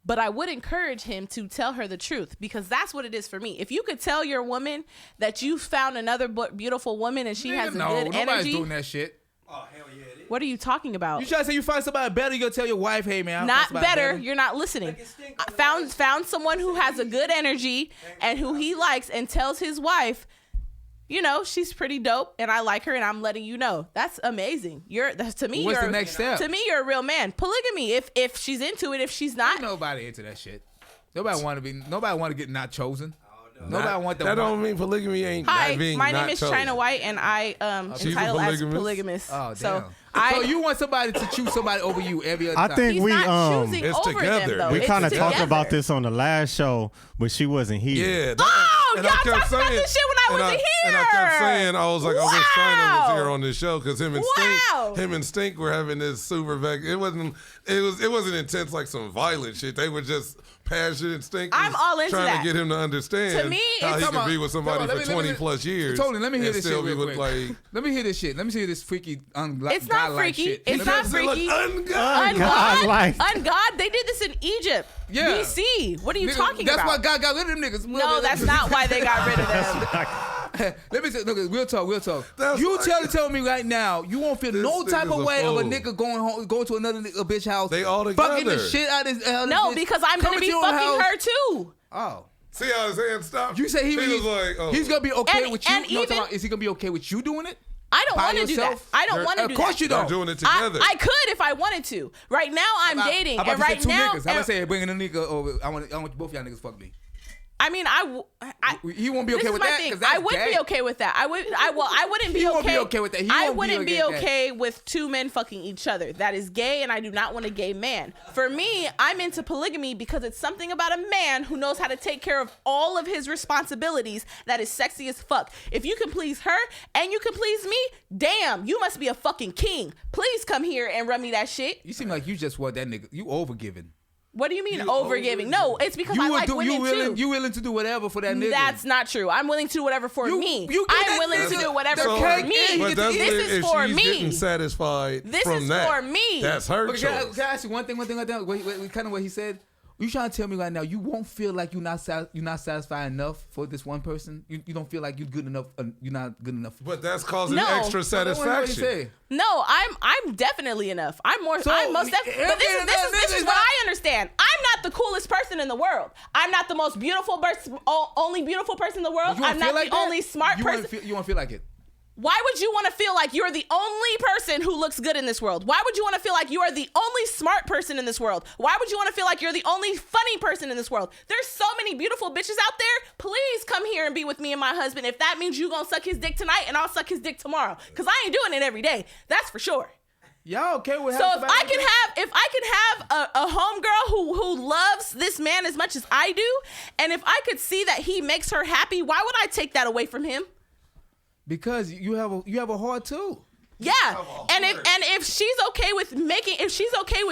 But I would encourage him to tell her the truth, because that's what it is for me. If you could tell your woman that you found another beautiful woman and she has a good nobody's energy, doing that shit. Oh hell yeah, it is. what are you talking about? You try to say you find somebody better, you gonna tell your wife, hey man, I found Not somebody better. You're not listening. Like it stink I on the found someone who has a good energy and who he likes, and tells his wife, she's pretty dope and I like her and I'm letting you know. That's amazing. To me, What's you're the next step? To me, you're a real man. Polygamy. If she's into it, if she's not, Ain't nobody into that shit. Nobody want to get not chosen. Nobody want the That one. don't mean polygamy ain't hi, not being my not name is chosen. China White and I She's a entitle as polygamist? polygamist. Oh damn. So So you want somebody to choose somebody over you every other I time? think he's we not choosing It's over together. them though. We we It's kind of talked together. about this on the last show, but she wasn't here. Yeah. Oh, and y'all I kept talked about this shit when I and wasn't And I kept here. saying, I was like, I wish China was Wow. here on this show, because him and Stink were having this super back. It wasn't intense like some violent shit. They were just passionate. Stink was I'm all into trying that. to get him to understand To me, how it's- he could be with somebody Come on, for let me- 20 plus years. Tony, let me hear and this still shit be real with, quick. like, Let me hear this shit. Let me see this freaky It's not freaky. shit. It's not Does it look freaky. ungodly? Ungodlike. Ungod. They did this in Egypt. Yeah. BC. What are you Nigga, talking that's about? why God got rid of them niggas. No, that's not why they got rid of them. Let me say, look, real talk. That's You like- tell me right now, you won't feel This no type nigga's of a way of a fool. nigga going to another a bitch house. They all fucking the together. shit out of his. No, because I'm Come gonna to be your fucking house. her too. Oh. See how his hand stopped? You say he was like, oh. he's gonna be okay And- with you. and No, even- is he gonna be okay with you doing it? I don't By want to do that. yourself? I don't want to do that. Of course you They're don't. doing it I, together. I could if I wanted to. Right now I'm dating, How about and you say right two now, niggas? How about say bringing a nigga over? I want both y'all niggas fuck me. I mean, He won't be this okay is with my that. thing. 'Cause that's I wouldn't gay. be okay with that. I wouldn't be He okay. won't be okay with that. He I won't be wouldn't be okay with that. okay with two men fucking each other. That is gay, and I do not want a gay man. For me, I'm into polygamy because it's something about a man who knows how to take care of all of his responsibilities that is sexy as fuck. If you can please her and you can please me, damn, you must be a fucking king. Please come here and run me that shit. You seem like you just want that nigga. You overgiving. What do you mean overgiving? No, it's because I like women too. You willing to do whatever for that nigga? That's not true. I'm willing to do whatever for me. you give I'm that willing to nigga do whatever the for cake me. and But that's This what, is if for she's me. getting satisfied This from is that, for me. that's her Okay, choice. can I ask you one thing? Kind of what he said. You trying to tell me right now you won't feel like you're not satisfied enough for this one person? You don't feel like you're good enough. You're not good enough. But that's causing No. extra What he satisfaction. say? No, I'm definitely enough. I'm most So, definitely. But this this is is what not- I understand. I'm not the coolest person in the world. I'm not the most beautiful, only beautiful person in the world. You wanna I'm feel not like the that? only smart You person. You want to feel like it? Why would you want to feel like you're the only person who looks good in this world? Why would you want to feel like you are the only smart person in this world? Why would you want to feel like you're the only funny person in this world? There's so many beautiful bitches out there. Please come here and be with me and my husband. If that means you gonna suck his dick tonight and I'll suck his dick tomorrow. Because I ain't doing it every day. That's for sure. Y'all okay with So if I could have a homegirl who loves this man as much as I do, and if I could see that he makes her happy, why would I take that away from him? Because you have a heart too. Yeah, and if she's okay with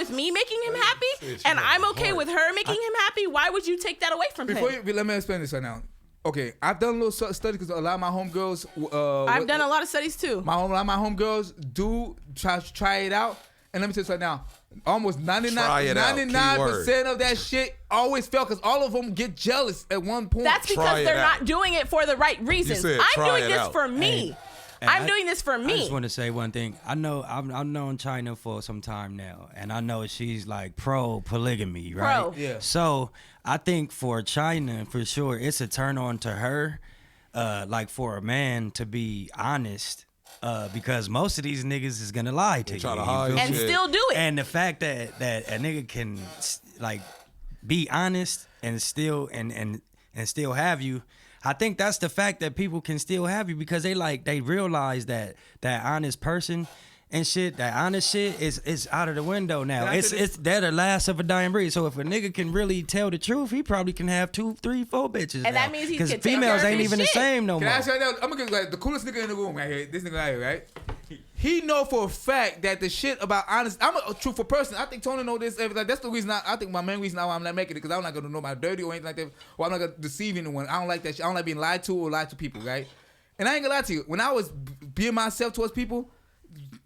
me making him happy, and I'm okay with her making him happy, why would you take that away from him? Let me explain this right now. okay, I've done a little study because a lot of my homegirls. I've done a lot of studies too. A lot of my homegirls do try it out, and let me tell you right now, almost 99% of that shit always fail because all of them get jealous at one point. That's because they're not doing it for the right reasons. I'm doing this for me. I'm doing this for me. I just want to say one thing. I know I've known China for some time now, and I know she's like pro polygamy, right? Pro. Yeah. So I think for China, for sure, it's a turn on to her, like for a man to be honest, because most of these niggas is gonna lie to you, try to hide and shit. still do it. and the fact that a nigga can like be honest and still and still have you. I think that's the fact that people can still have you because they realize that honest person and shit, that honest shit is out of the window now. They're the last of a dying breed. So if a nigga can really tell the truth, he probably can have 2, 3, 4 bitches. And now. that means he can take females care of ain't his even shit. the same no Can more. I ask you right now? I'm gonna get like the coolest nigga in the room right here. This nigga right here, right? He know for a fact that the shit about honest. I'm a truthful person. I think Tony know this. Like, that's the reason. I think my main reason why I'm not making it because I'm not gonna know my dirty or anything like that. Or I'm not gonna deceive anyone. I don't like that shit. I don't like being lied to or lied to people, right? And I ain't gonna lie to you. When I was being myself towards people,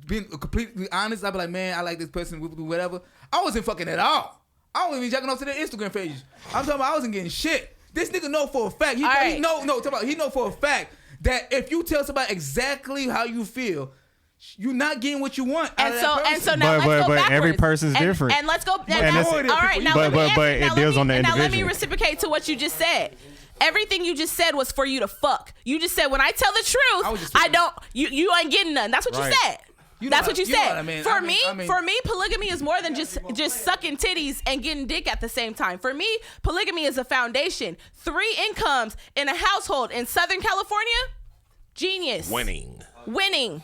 being completely honest, I'd be like, man, I like this person, whatever. I wasn't fucking at all. I wasn't even jacking off to their Instagram pages. I'm talking about I wasn't getting shit. This nigga know for a fact. He know for a fact that if you tell somebody exactly how you feel, you're not getting what you want. And so now let's go but backwards. every person's different. And let's go. all right, now but it deals on the Now let me individual. reciprocate to what you just said. Everything you just said was for you to fuck. You just said when I tell the truth, I don't. You ain't getting none. That's what you said. That's what you said. I mean? For me, polygamy is more than just sucking titties and getting dick at the same time. For me, polygamy is a foundation. 3 incomes in a household in Southern California, genius. Winning.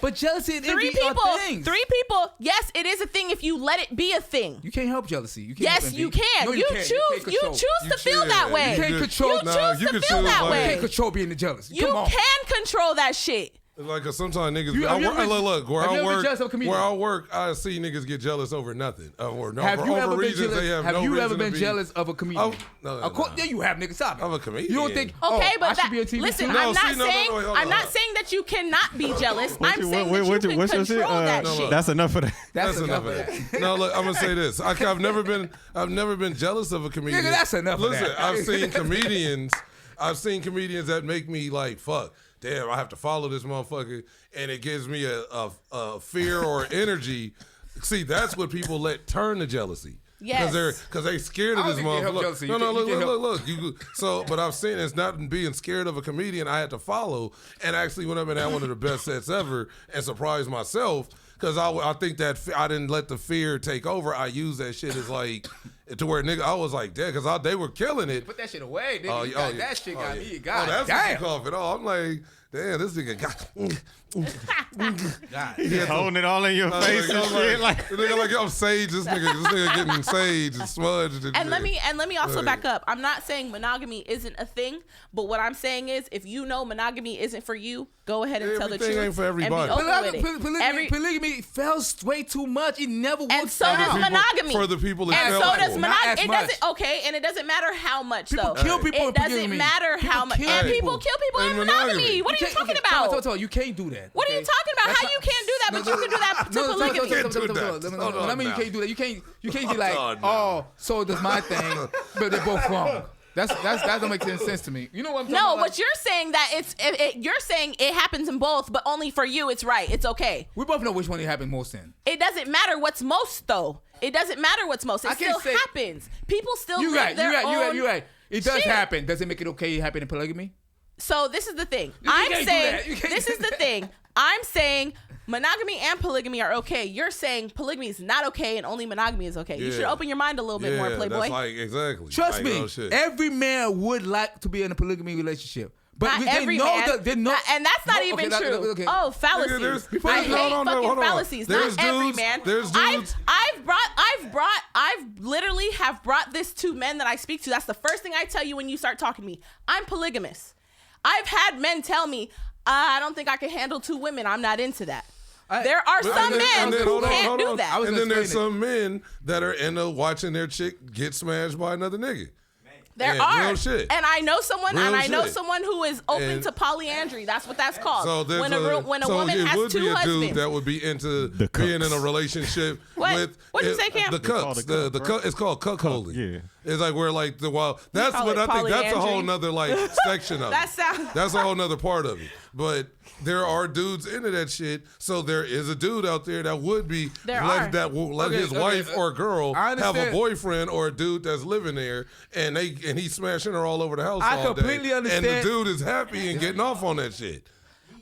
But jealousy, Three people. Yes, it is a thing if you let it be a thing. You can't help jealousy. You can't Yes, help you envy. can. No, You choose to feel that way. You can't control. You choose to feel that You way. can't control being jealous. You Come on. can control that shit. Like sometimes niggas. You- have you ever been- Look, where have you I ever been work, jealous of a comedian? where I work, I see niggas get jealous over nothing, or no, Have for you over ever been reasons jealous? they have Have no you reason ever to been be. jealous of a comedian? No, Of course, yeah, you have, nigga. Stop it. I'm a comedian. You don't think? Okay, oh, but I should be a TV listen, too? No, I'm not see, no, saying wait, hold I'm on. not saying that you cannot be jealous. I'm saying that you what's can your shit? control that no, shit. That's enough of that. That's enough of that. No, look, I'm gonna say this. I've never been jealous of a comedian. Nigga, that's enough of Listen, that. I've seen comedians that make me like, fuck, damn, I have to follow this motherfucker, and it gives me a fear or energy. See, that's what people let turn to jealousy. Yes. Because they're scared of I this don't think they help motherfucker. jealousy. No, You no, can't- you can't look. But I've seen it's not being scared of a comedian. I had to follow and actually went up and had one of the best sets ever and surprised myself. Because I think that I didn't let the fear take over. I used that shit as like, to where nigga, I was like, damn, because they were killing it. Put that shit away, nigga. That shit got me. God that's damn. what you call it. I'm like, damn, this nigga got. He's holding it all in your face and shit. Like, the nigga like I'm sage. This nigga getting sage and smudged. And let me also back up. I'm not saying monogamy isn't a thing, but what I'm saying is if you know monogamy isn't for you, go ahead and tell the Everything truth. ain't for everybody. And be open with it. Polygamy fell way too much. It never worked. And so does monogamy. For the people it And fell so does for. Not as monogamy. It much. doesn't and it doesn't matter how much People though. kill people in It doesn't polygamy. matter how much. kill And people. people kill people in In monogamy. monogamy. What are you talking Tell about? you can't do that. What are you okay? talking about? That's How you can't do that, but you can do that to polygamy? When I mean you can't do that, you can't be like, on now. oh, so does my thing, but they're both wrong. That don't make any sense to me. You know what I'm talking No, about? but you're saying that you're saying it happens in both, but only for you it's right. It's okay. We both know which one it happened most in. It doesn't matter what's most though. It doesn't matter what's most. It I can't still say- happens. People still You live right. their own. You right. It does shit. happen. Does it make it okay? It happen in polygamy? So this is the thing. You I'm can't do saying that. You can't this do is the that. thing. I'm saying monogamy and polygamy are okay. You're saying polygamy is not okay and only monogamy is okay. You should Yeah. open your mind a little bit more, Playboy. That's like exactly. Trust like, me, oh, shit. every man would like to be in a polygamy relationship. But Not every man. And that's not even true. Okay. Oh, Nigga, fallacies. there's- I hate no, fucking hold on. fallacies. There's Not every dudes- man. there's dudes- I've literally have brought this to men that I speak to. That's the first thing I tell you when you start talking to me. I'm polygamous. I've had men tell me, I don't think I can handle 2 women. I'm not into that. There are some men who can't do that. And then there's some men that are into watching their chick get smashed by another nigga. There And are, real shit. and I know someone, Real and I know shit. someone who is open And- to polyandry. That's what that's called. So there's when a so woman it has would two be a husbands. dude that would be into The being in a cucks. relationship What? with What'd you say, Cam? the They call cucks. it The cuck, cuck. It's called cuckolding. Yeah. It's like where like that's call what it I think that's a whole polyandry. nother like section of That it. sounds. That's a whole nother part of it. But there are dudes into that shit. So there is a dude out there that would be There are. let Okay, his okay, wife or girl I have a understand. boyfriend or a dude that's living there and he's smashing her all over the house I all completely day. understand. And the dude is happy and getting off on that shit.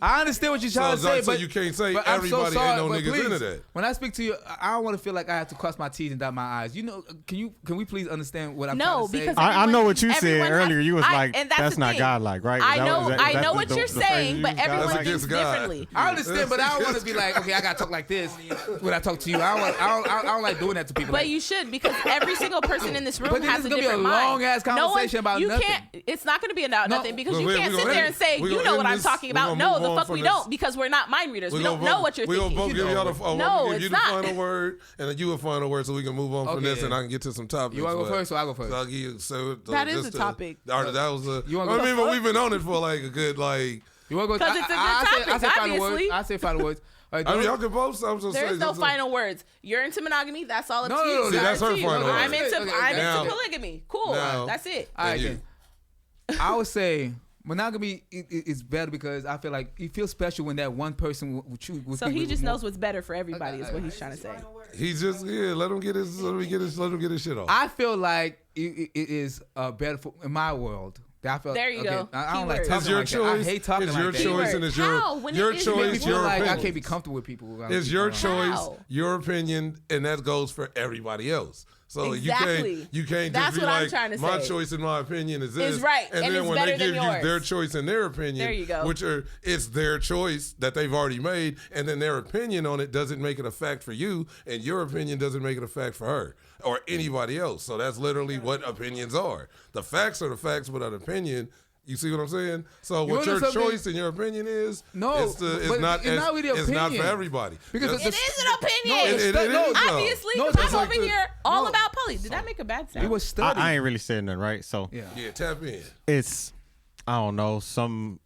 I understand what you're trying to say, so but you can't say but I'm everybody ain't no but niggas please, into that. When I speak to you, I don't want to feel like I have to cross my T's and dot my I's. You know, can we please understand what I'm trying No, to say? because I know what you said everyone has- earlier. You was like, and that's the not thing. godlike, right? I Is that- know, is that- is I that know the- what the you're phrase saying, you but use, everyone godlike? That's thinks against God. differently. I understand, but I don't want to be like, okay, I gotta talk like this when I talk to you. I don't like doing that to people. But like, you should, because every single person in this room But then has it's a gonna be a different mind. long-ass conversation about you nothing. Can't. It's not going to be about No. nothing because Well, you we can't gonna sit there end- and say we you gonna know what end I'm this- talking we about. gonna No, move the on fuck from we this. don't, because we're not mind readers. We We don't gonna know vote- what you're we thinking. gonna give y'all the, No, I'm gonna give it's you not. the final word, and then you a final word, so we can move on from Okay, this, yeah. and I can get to some topics. You wanna go but- first or I go first? So I'll give you. So That is just a topic. That was a. You wanna I go mean, but first? we've been on it for like a good like. you want to go? 'Cause it's a good I topic, say final words. obviously. I say final words. All right, I mean, don't- y'all can both. I'm just There's saying. no just- final words. You're into monogamy. That's all up No, to you. no, no, See, that's up her to you. final I'm word. into Okay, now- polygamy. Cool. now- That's it. all right, and you. then. I would say monogamy is better because I feel like you feel special when that one person will choose. So he just knows what's better for everybody. Is what he's trying to say. He's just let him get his shit off. I feel like it is better for in my world. I feel, There you go. I don't like Keyword. talking It's your like that. choice. I hate talking It's like your that. choice, and it's your How? When your it is It makes me choice, feel your like I opinion. can't be comfortable with people. around It's people your around. choice, How? your opinion, and that goes for everybody else. So Exactly. you can't That's just be what I'm like trying to my say. choice and my opinion is this. Is right, and then it's when better they than give you yours. their choice and their opinion, There you go. which it's their choice that they've already made, and then their opinion on it doesn't make it a fact for you, and your opinion doesn't make it a fact for her or anybody else. So that's literally what opinions are. The facts are the facts, but an opinion. You see what I'm saying? So You what know your something? choice and your opinion is, No, it's but not it's not really it's not for opinion. everybody. Because That's- It is an opinion. it is, though. Obviously, No, because it's I'm like over the- here all no. about poly. Did that make a bad sound? It was studied. I ain't really saying nothing, right? So yeah. yeah, tap in. it's I don't know some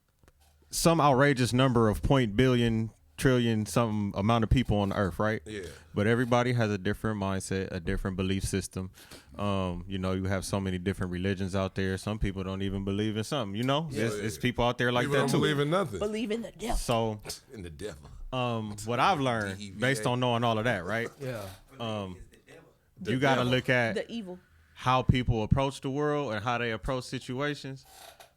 outrageous number of point billion trillion some amount of people on Earth, right? Yeah. But everybody has a different mindset, a different belief system. You know, you have so many different religions out there. Some people don't even believe in something. You know, it's people out there like People that don't too. believe in nothing. Believe in the devil. So, In the devil. what I've learned based on knowing all of that, right? Yeah. You got to look at The evil. how people approach the world and how they approach situations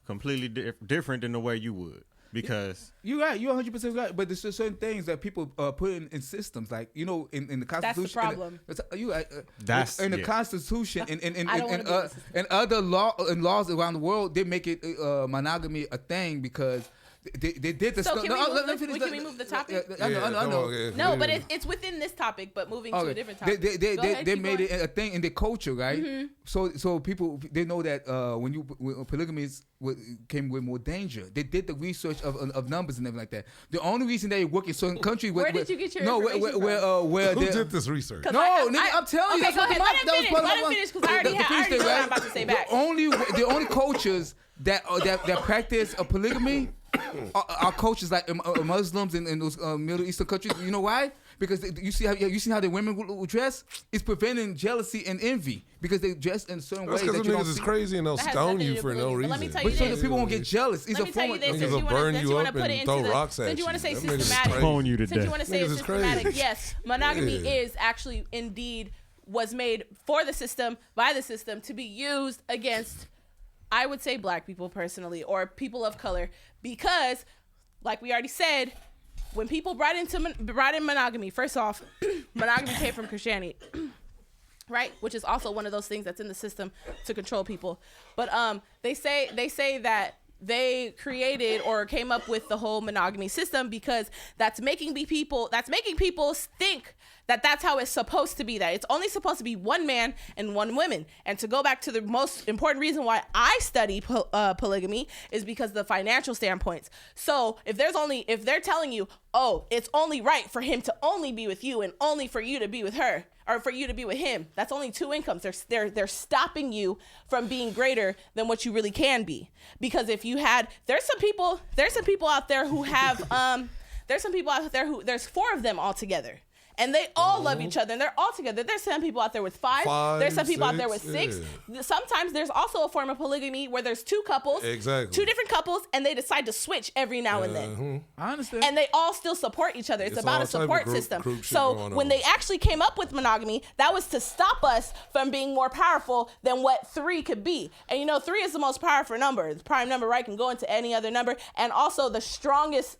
completely different than the way you would. Because You're right. You're 100% right. But there's just certain things that people put in systems, like in the Constitution. problem. You right. That's- in the yeah. Constitution I don't wanna be in the system. and other laws around the world. They make it monogamy a thing because they did the So stuff. can we move the topic? I know. come on, yeah. No, but it's within this topic, but moving to a different topic. They Go ahead, they keep made going. it a thing in their culture, right? Mm-hmm. So people they know that when polygamy came with more danger. They did the research of numbers and everything like that. The only reason they work in certain countries Where did you get your no information where Who they- did this research? No, nigga, I'm telling you. Okay, that's go what ahead. my- Let him that was finish. part of Let him my- finish, 'cause I already the know finish what thing, I'm about to say back. The only cultures that practice polygamy are cultures like Muslims and those Middle Eastern countries. You know why? Because you see how the women will dress. It's preventing jealousy and envy because they dress in certain That's ways because that them you don't niggas is see. crazy and they'll That has stone nothing to you do for with no polygamy. reason. Let me tell But you so this. the people won't get jealous. It's Let a me tell form you of this. Niggas Since will you burn want you to up put it and into throw the, rocks at since you you. want to say Them niggas is systematic, crazy. Bone you to since you death. want to say Niggas it's is systematic, crazy. yes, monogamy Yeah. is actually indeed was made for the system, by the system, to be used against, I would say, black people personally, or people of color, because, like we already said, when people brought in monogamy, first off, monogamy came from Christianity. Right, which is also one of those things that's in the system to control people. But they say that they created or came up with the whole monogamy system because that's making people think That's how it's supposed to be. That it's only supposed to be one man and one woman. And to go back to the most important reason why I study polygamy is because of the financial standpoints. So if they're telling you, oh, it's only right for him to only be with you and only for you to be with her, or for you to be with him, that's only 2 incomes. They're stopping you from being greater than what you really can be. Because if you had, there's some people out there who have, there's 4 of them all together. And they all love each other, and they're all together. There's some people out there with 5. There's some people out there with 6. Yeah. Sometimes there's also a form of polygamy where there's 2 couples, 2 different couples, and they decide to switch every now and then. I understand. And they all still support each other. It's about a support system. So when they actually came up with monogamy, that was to stop us from being more powerful than what 3 could be. And 3 is the most powerful number. The prime number, right, can go into any other number. And also the strongest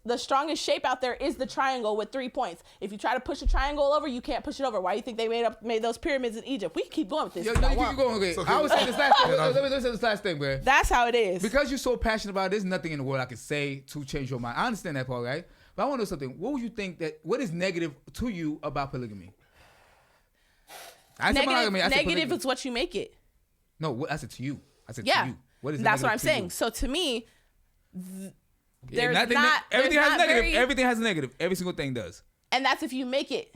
shape out there is the triangle with 3 points. If you try to push a triangle over, you can't push it over. Why do you think they made those pyramids in Egypt? We can keep going with this. You keep going. Okay. I was saying this last thing. Let me say this last thing, bro. That's how it is. Because you're so passionate about it, there's nothing in the world I can say to change your mind. I understand that part, right? But I want to know something. What would you think what is negative to you about polygamy? Negative is what you make it. No, I said to you. I said to you. What is that's what I'm saying. You? So to me, everything has negative. Everything has a negative. Every single thing does. And that's if you make it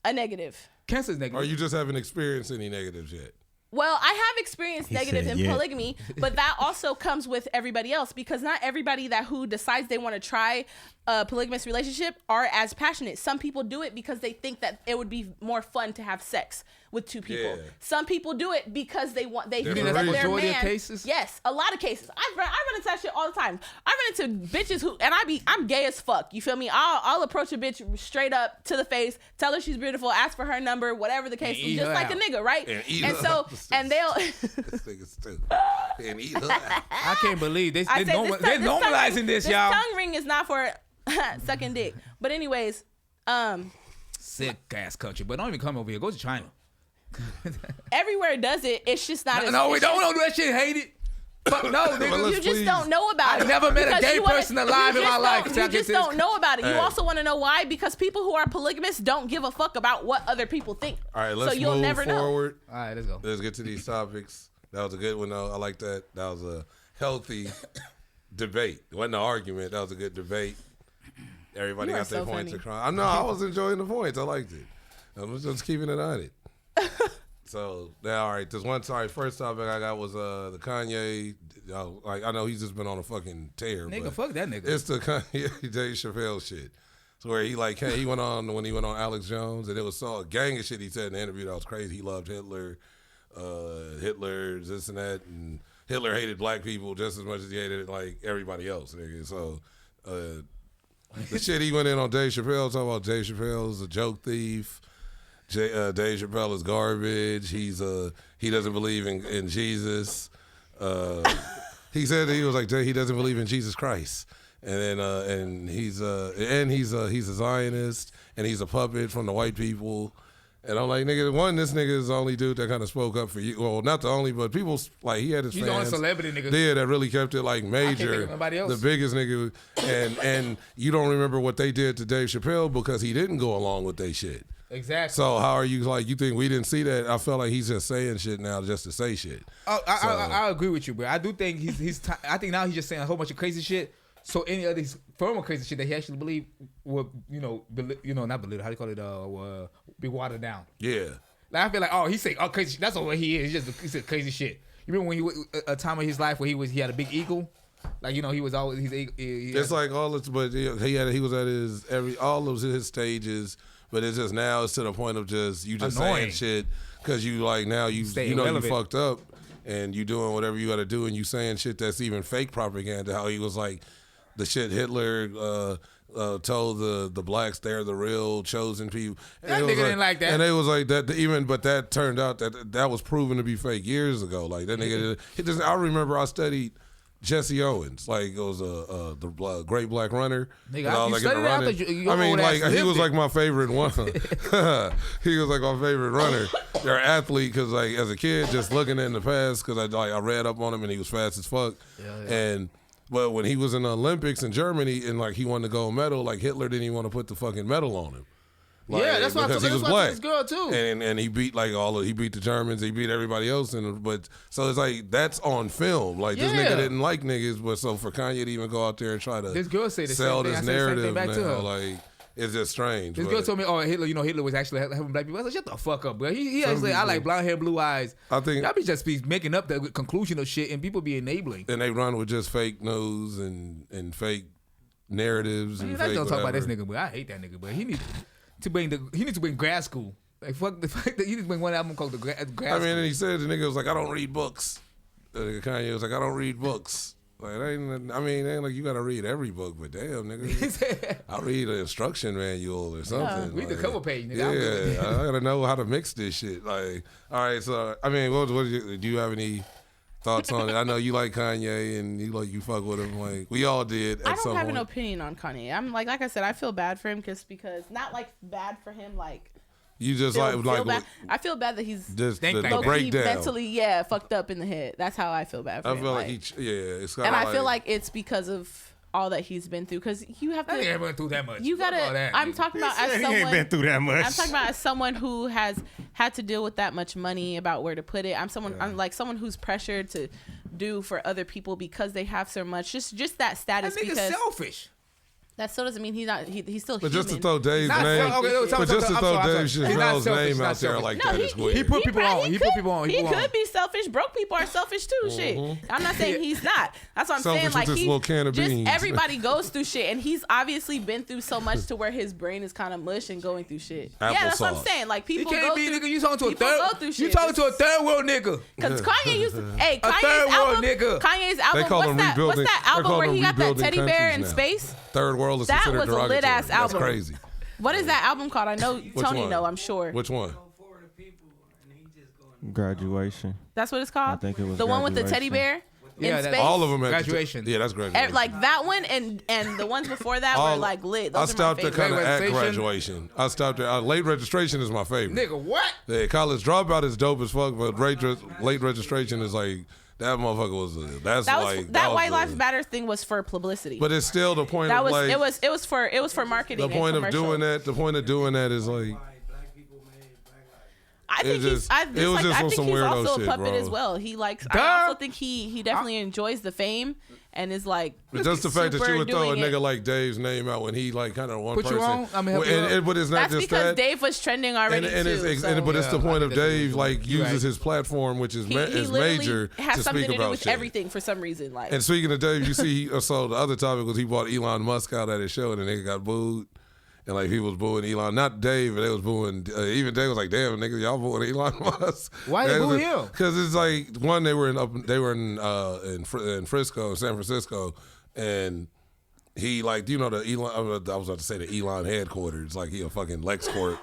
a negative. Cancer's negative. Or you just haven't experienced any negatives yet? Well, I have experienced negative in polygamy, but that also comes with everybody else, because not everybody who decides they want to try a polygamous relationship are as passionate. Some people do it because they think that it would be more fun to have sex with 2 people. Yeah. Some people do it because they think that their man. Cases? Yes, a lot of cases. I run into that shit all the time. I run into bitches I'm gay as fuck. You feel me? I'll approach a bitch straight up to the face, tell her she's beautiful, ask for her number, whatever the case is, just like a nigga, right? And so they'll. This nigga's stupid. And eat her. I can't believe they're normalizing this, y'all. This tongue ring is not for sucking dick. But anyways, sick ass country. But don't even come over here. Go to China. Everywhere does it. It's just not. No, we don't do that shit. Hate it. Fuck no, nigga. You just don't know about it. I never met a gay person alive in my life. You just don't know about it. You also want to know why? Because people who are polygamous don't give a fuck about what other people think. All right, let's move forward. All right, let's go. Let's get to these topics. That was a good one, though. I like that. That was a healthy debate. It wasn't an argument. That was a good debate. Everybody got their points across. I was enjoying the points. I liked it. I'm just keeping it on it. So all right. First topic I got was the Kanye. I know he's just been on a fucking tear. Nigga, fuck that nigga. It's the Kanye Dave Chappelle shit. So where he went on when he went on Alex Jones, and it was a gang of shit he said in the interview that was crazy. He loved Hitler, this and that, and Hitler hated black people just as much as he hated like everybody else. Nigga. So the shit he went in on Dave Chappelle, talking about Dave Chappelle's a joke thief. Dave Chappelle is garbage. He doesn't believe in Jesus. He said that he was like he doesn't believe in Jesus Christ, and he's a Zionist, and he's a puppet from the white people. And I'm like, nigga, this nigga is the only dude that kind of spoke up for you. Well, not the only, but people like he had his fans. He's the only celebrity nigga. Yeah, that really kept it like major. Nobody else. The biggest nigga, and you don't remember what they did to Dave Chappelle because he didn't go along with their shit. Exactly. So how are you you think we didn't see that? I felt like he's just saying shit now just to say shit. I agree with you, bro. I do think I think now he's just saying a whole bunch of crazy shit. So any of these former crazy shit that he actually believed would, not belittle, how do you call it, be watered down. Yeah. Like I feel like, he said crazy shit. That's all what he is. He said crazy shit. You remember when a time of his life where he had a big ego? Like, he was always it's like all this, but he was at all of his stages. But it's just now it's to the point of just annoying. Saying shit because you now you fucked up and you doing whatever you got to do and you saying shit that's even fake propaganda. How he was like the shit Hitler told the blacks they're the real chosen people. And that nigga didn't like that. And it was like that but that turned out that was proven to be fake years ago. Like that nigga, I remember I studied Jesse Owens, like it was the great black runner. Nigga, he was like my favorite one. He was like my favorite runner or athlete because like as a kid, just looking in the past because I read up on him and he was fast as fuck. Yeah. But when he was in the Olympics in Germany and like he won the gold medal, like Hitler didn't even want to put the fucking medal on him. Like, yeah, that's why I because told he was this black. girl too. And he beat like he beat the Germans, he beat everybody else, but so it's like that's on film. Like this nigga didn't like niggas, but so for Kanye to even go out there and try to this girl say the sell same this thing. I said the same narrative thing back to her. now, like it's just strange. This girl told me, "Oh, Hitler was actually having black people." I said, "Shut the fuck up, bro." He actually, I like blonde hair, blue eyes. I think y'all be just be making up the conclusion of shit, and people be enabling. And they run with just fake news and fake narratives. Man, and let's fake don't talk about whatever. this nigga, but I hate that nigga. But he needs to bring grad school. Like fuck the fact that he needs to bring one album called the grad I mean, school. and he said the nigga was like, "I don't read books." Kanye was like, "I don't read books." Like, ain't like you gotta read every book, but damn, nigga, I read an instruction manual or something. Read the cover page, nigga. Yeah, I gotta know how to mix this shit. Like, all right, so I mean, do you have any thoughts on it? I know you like Kanye and you fuck with him. Like we all did. At I don't have an an opinion on Kanye. I'm like I said, I feel bad for him because not like bad for him like. You just feel like bad. I feel bad that he's just the low-key breakdown. mentally fucked up in the head. That's how I feel bad for him. I feel like it's kind and of I feel like it's because of all that he's been through. Because you have to. I ain't went through that much. You gotta. I'm talking about as someone. He ain't been through that much. I'm talking about as someone who has had to deal with that much money about where to put it. I'm like someone who's pressured to do for other people because they have so much. Just that status. That nigga's because selfish. that still doesn't mean he's not. He's still But human. just to throw Dave's Not name, selfish. Okay, but just to throw Dave Chappelle's selfish, name not out there selfish. like No, that is weird. He put people on. He put people on. He He could be selfish. Broke people are selfish too. Shit. I'm not saying he's not. That's what I'm Selfish saying. with Like this little can of just beans. everybody goes through shit, and he's obviously been through so much to where his brain is kind of mush and going through shit. Yeah, that's what I'm Applesauce. saying. Like He people can't go be through. nigga. You talking to a people go third? through You shit. talking to a third world nigga? Because Kanye used to, third Kanye's world album, nigga. Kanye's album, They call them what's rebuilding. that they're album calling where them he got that rebuilding teddy bear in countries now. space? Third world is That considered was a derogatory. lit-ass That's album. crazy. What is that album called? I know Tony one? know, I'm sure. Which one? Graduation. That's what it's called? I think it was the one with the teddy bear Yeah, in that's- space? All of them. Graduation. Yeah, that's graduation. Like that one and the ones before that were like lit. I Those stopped are my at kind of favorite. at Registration? graduation. I stopped at late registration is my favorite. Nigga, what? Yeah, college dropout is dope as fuck, but late registration is like that motherfucker was. That's That was like that was White a- Lives Matter thing was for publicity. But it's still the point that of was like it was for marketing. the point and of doing that. The point of doing that is like I think It he's. just- I, it was like, just I on think some he's weirdo also shit, a puppet bro. as well. He likes. Duh. I also think he definitely enjoys the fame and is like. But just the fact that you would throw a doing it. nigga like Dave's name out when he like kind of one Put you person. on? I mean, help you out. but it's not That's just because that. Dave was trending already and too. it's, so. but it's the Yeah, point I of think that's Dave what like you're uses right. his platform, which is he is literally major, has to something speak to do about with shit. everything for some reason. Like And speaking of Dave, you see, so the other topic was he brought Elon Musk out at his show and the nigga got booed. And like he was booing Elon, not Dave, but they was booing. Even Dave was like, "Damn, nigga, y'all booing Elon Musk." Why they boo him? Because it's like one, they were in Frisco, San Francisco, and he like the Elon. I was about to say the Elon headquarters, like he a fucking LexCorp.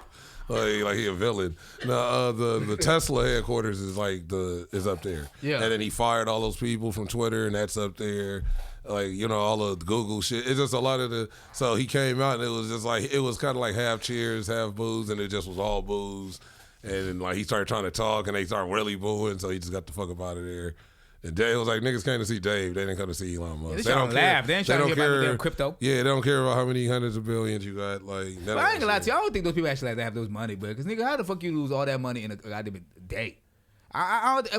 Like he a villain. No, the Tesla headquarters is like is up there. Yeah. And then he fired all those people from Twitter, and that's up there. Like all of the Google shit. It's just a lot of the. So he came out, and it was just like it was kind of like half cheers, half boos, and it just was all boos. And then, like he started trying to talk, and they started really booing, so he just got the fuck up out of there. And Dave was like, niggas came to see Dave. They didn't come to see Elon Musk. Yeah, they trying to laugh. They ain't trying to hear about no damn crypto. Yeah, they don't care about how many hundreds of billions you got. Like, But I ain't gonna lie to you. I don't think those people actually have those money, but because nigga, how the fuck you lose all that money in a goddamn day?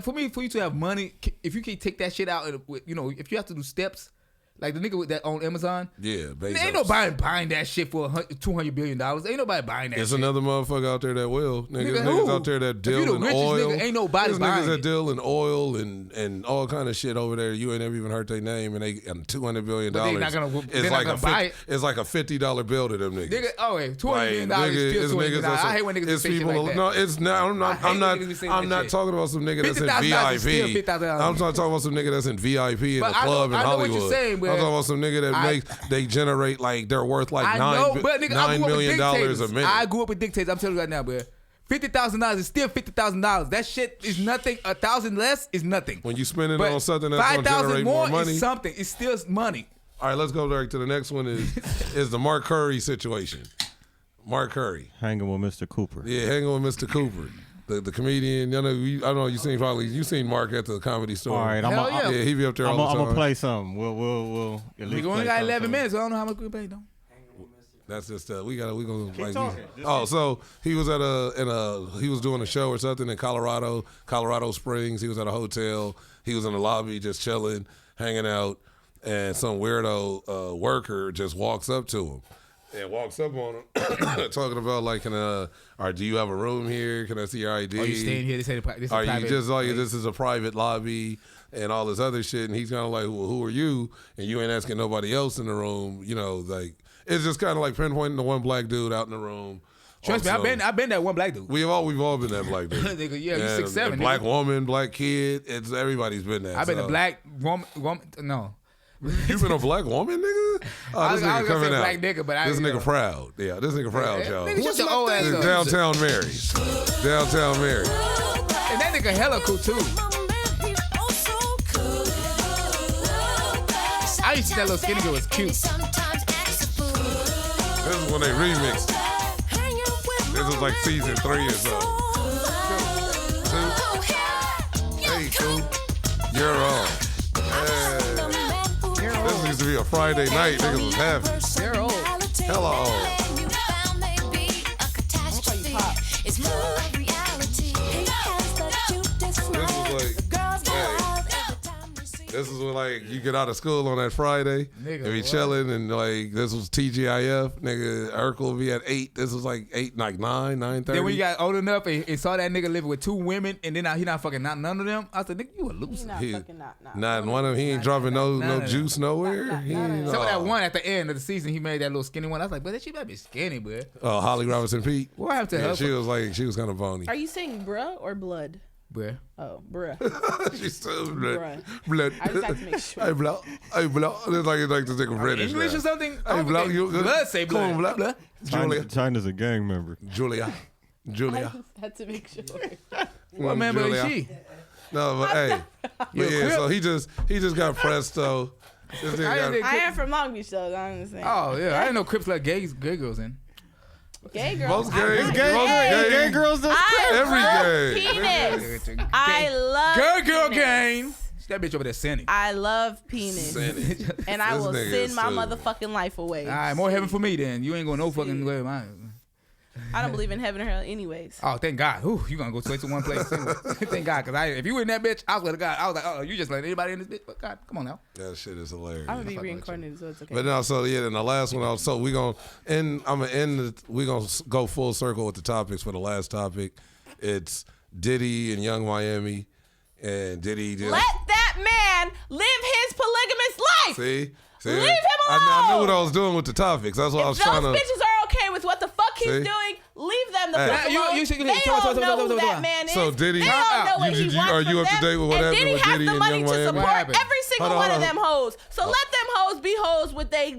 For you to have money, if you can take that shit out, if you have to do steps. Like the nigga that own Amazon. Yeah, Bezos. Ain't nobody buying that shit for $200 billion. Ain't nobody buying that There's shit. another motherfucker out there that will. Niggas who? out there that If you deal the in richest oil. nigga, ain't nobody There's buying niggas that it. deal in oil and all kind of shit over there. You ain't never even heard their name, and they and $200 billion. But they not gonna buy it. It's like a $50 bill to them niggas. Nigga, oh wait, $200 Like, million nigga, is it's still $200 niggas million. that's I hate when niggas it's say shit people. like that. No, it's not. I'm not. I hate I'm not. when niggas say I'm that not shit. talking about some nigga that's in $50,000 is still VIP. $50,000. I'm not talking about some nigga that's in VIP in But a I know- club in I know what Hollywood. you're saying, I'm but talking about some nigga that they generate like they're worth like I $9 know, but nigga, I $9 grew up with million dictators. a minute. I grew up with dictators. I'm telling you right now, bro. $50,000 is still $50,000. That shit is nothing. 1,000 less is nothing. When you spending But on something that's gonna 5,000 generate more more money. is something. It's still money. All right, let's go direct to the next one. Is the Mark Curry situation? Mark Curry, Hanging with Mr. Cooper. yeah, hanging with Mr. Cooper, the comedian. I don't know. You seen Mark at the Comedy Store. All right, Hell yeah. Yeah, he be up there all the I'm time. gonna play something. We'll at least We only play got something. 11 minutes. So I don't know how much we pay though. That's just we gonna like. So he was at he was doing a show or something in Colorado Springs. He was at a hotel. He was in the lobby just chilling, hanging out, and some weirdo worker just walks up to him. And walks up on him, talking about like, do you have a room here? Can I see your ID? Are you staying here? They say this is are private. You just like this is a private lobby and all this other shit? And he's kind of like, well, who are you? And you ain't asking nobody else in the room. You know, like it's just kind of like pinpointing the one black dude out in the room. Trust me, I've been that one black dude. We've all been that black dude. Nigga, yeah, you 6'7". Black woman, black kid. It's everybody's been that. I've been a black woman. No. You been a black woman, nigga? Oh, this nigga coming out. Black nigga, but this nigga proud. Yeah, this nigga proud, y'all. Nigga, shut your old ass up. Downtown Mary. Downtown Mary. And that nigga hella cool too. I used to think that little skinny girl was cute. This is when they remixed it. This was like season 3 or so. Hey, cool. You're on. This used to be a Friday night. Niggas was happy. They're old. Hella old. This is when like you get out of school on that Friday and be chilling and like this was TGIF, nigga. Urkel will be at 8. This was like 8, like 9, 9:30. Then when you got old enough and saw that nigga living with 2 women and then he not fucking none of them, I said, nigga, you a loser. Not one of them. He ain't dropping no juice nowhere. Some of that one at the end of the season, he made that little skinny one. I was like, but that shit might be skinny, bro. Oh, Holly Robinson Pete. What happened to her? She was kind of bony. Are you saying bruh or blood? Bruh. Oh, bruh. She's still blood. I just have to make sure. Hey, blood. Hey, blood. It's like this nigga British. English or something? Hey, blood. Blood say blood. Come on, blood. Julia. China's a gang member. Julia. I just had to make sure. What member is she? No, but hey. But yeah, so he just got presto. I am from Long Beach, though. I understand. Oh, yeah. I didn't know Crips let gay girls in. Gay girls. Most gay girls. Every gay. Penis. I love girl gang. That bitch over there sinning. I love penis. And I will send my motherfucking life away. All right, more heaven for me then. You ain't going no fucking way. I don't believe in heaven or hell anyways. Oh, thank God. Ooh, you gonna go straight to one place anyway. Thank God. Because if you were in that bitch, I swear to God, I was like, oh, you just let anybody in this bitch? But God, come on now. That shit is hilarious. I'm going to be reincarnated, so it's okay. But no, so yeah, then the last one, so we gonna end, we gonna go full circle with the topics for the last topic. It's Diddy and Young Miami. And Diddy just... Let that man live his polygamous life. See? Leave him alone. I knew what I was doing with the topics. That's what I was trying to... If those bitches are okay with what the fuck he's doing, leave them the fuck alone. They don't know who that man is. So Diddy... They don't know what he wants Are you up to date with what happened with Diddy and Young Miami? Diddy has the money to support every single one of them hoes. So let them hoes be hoes with they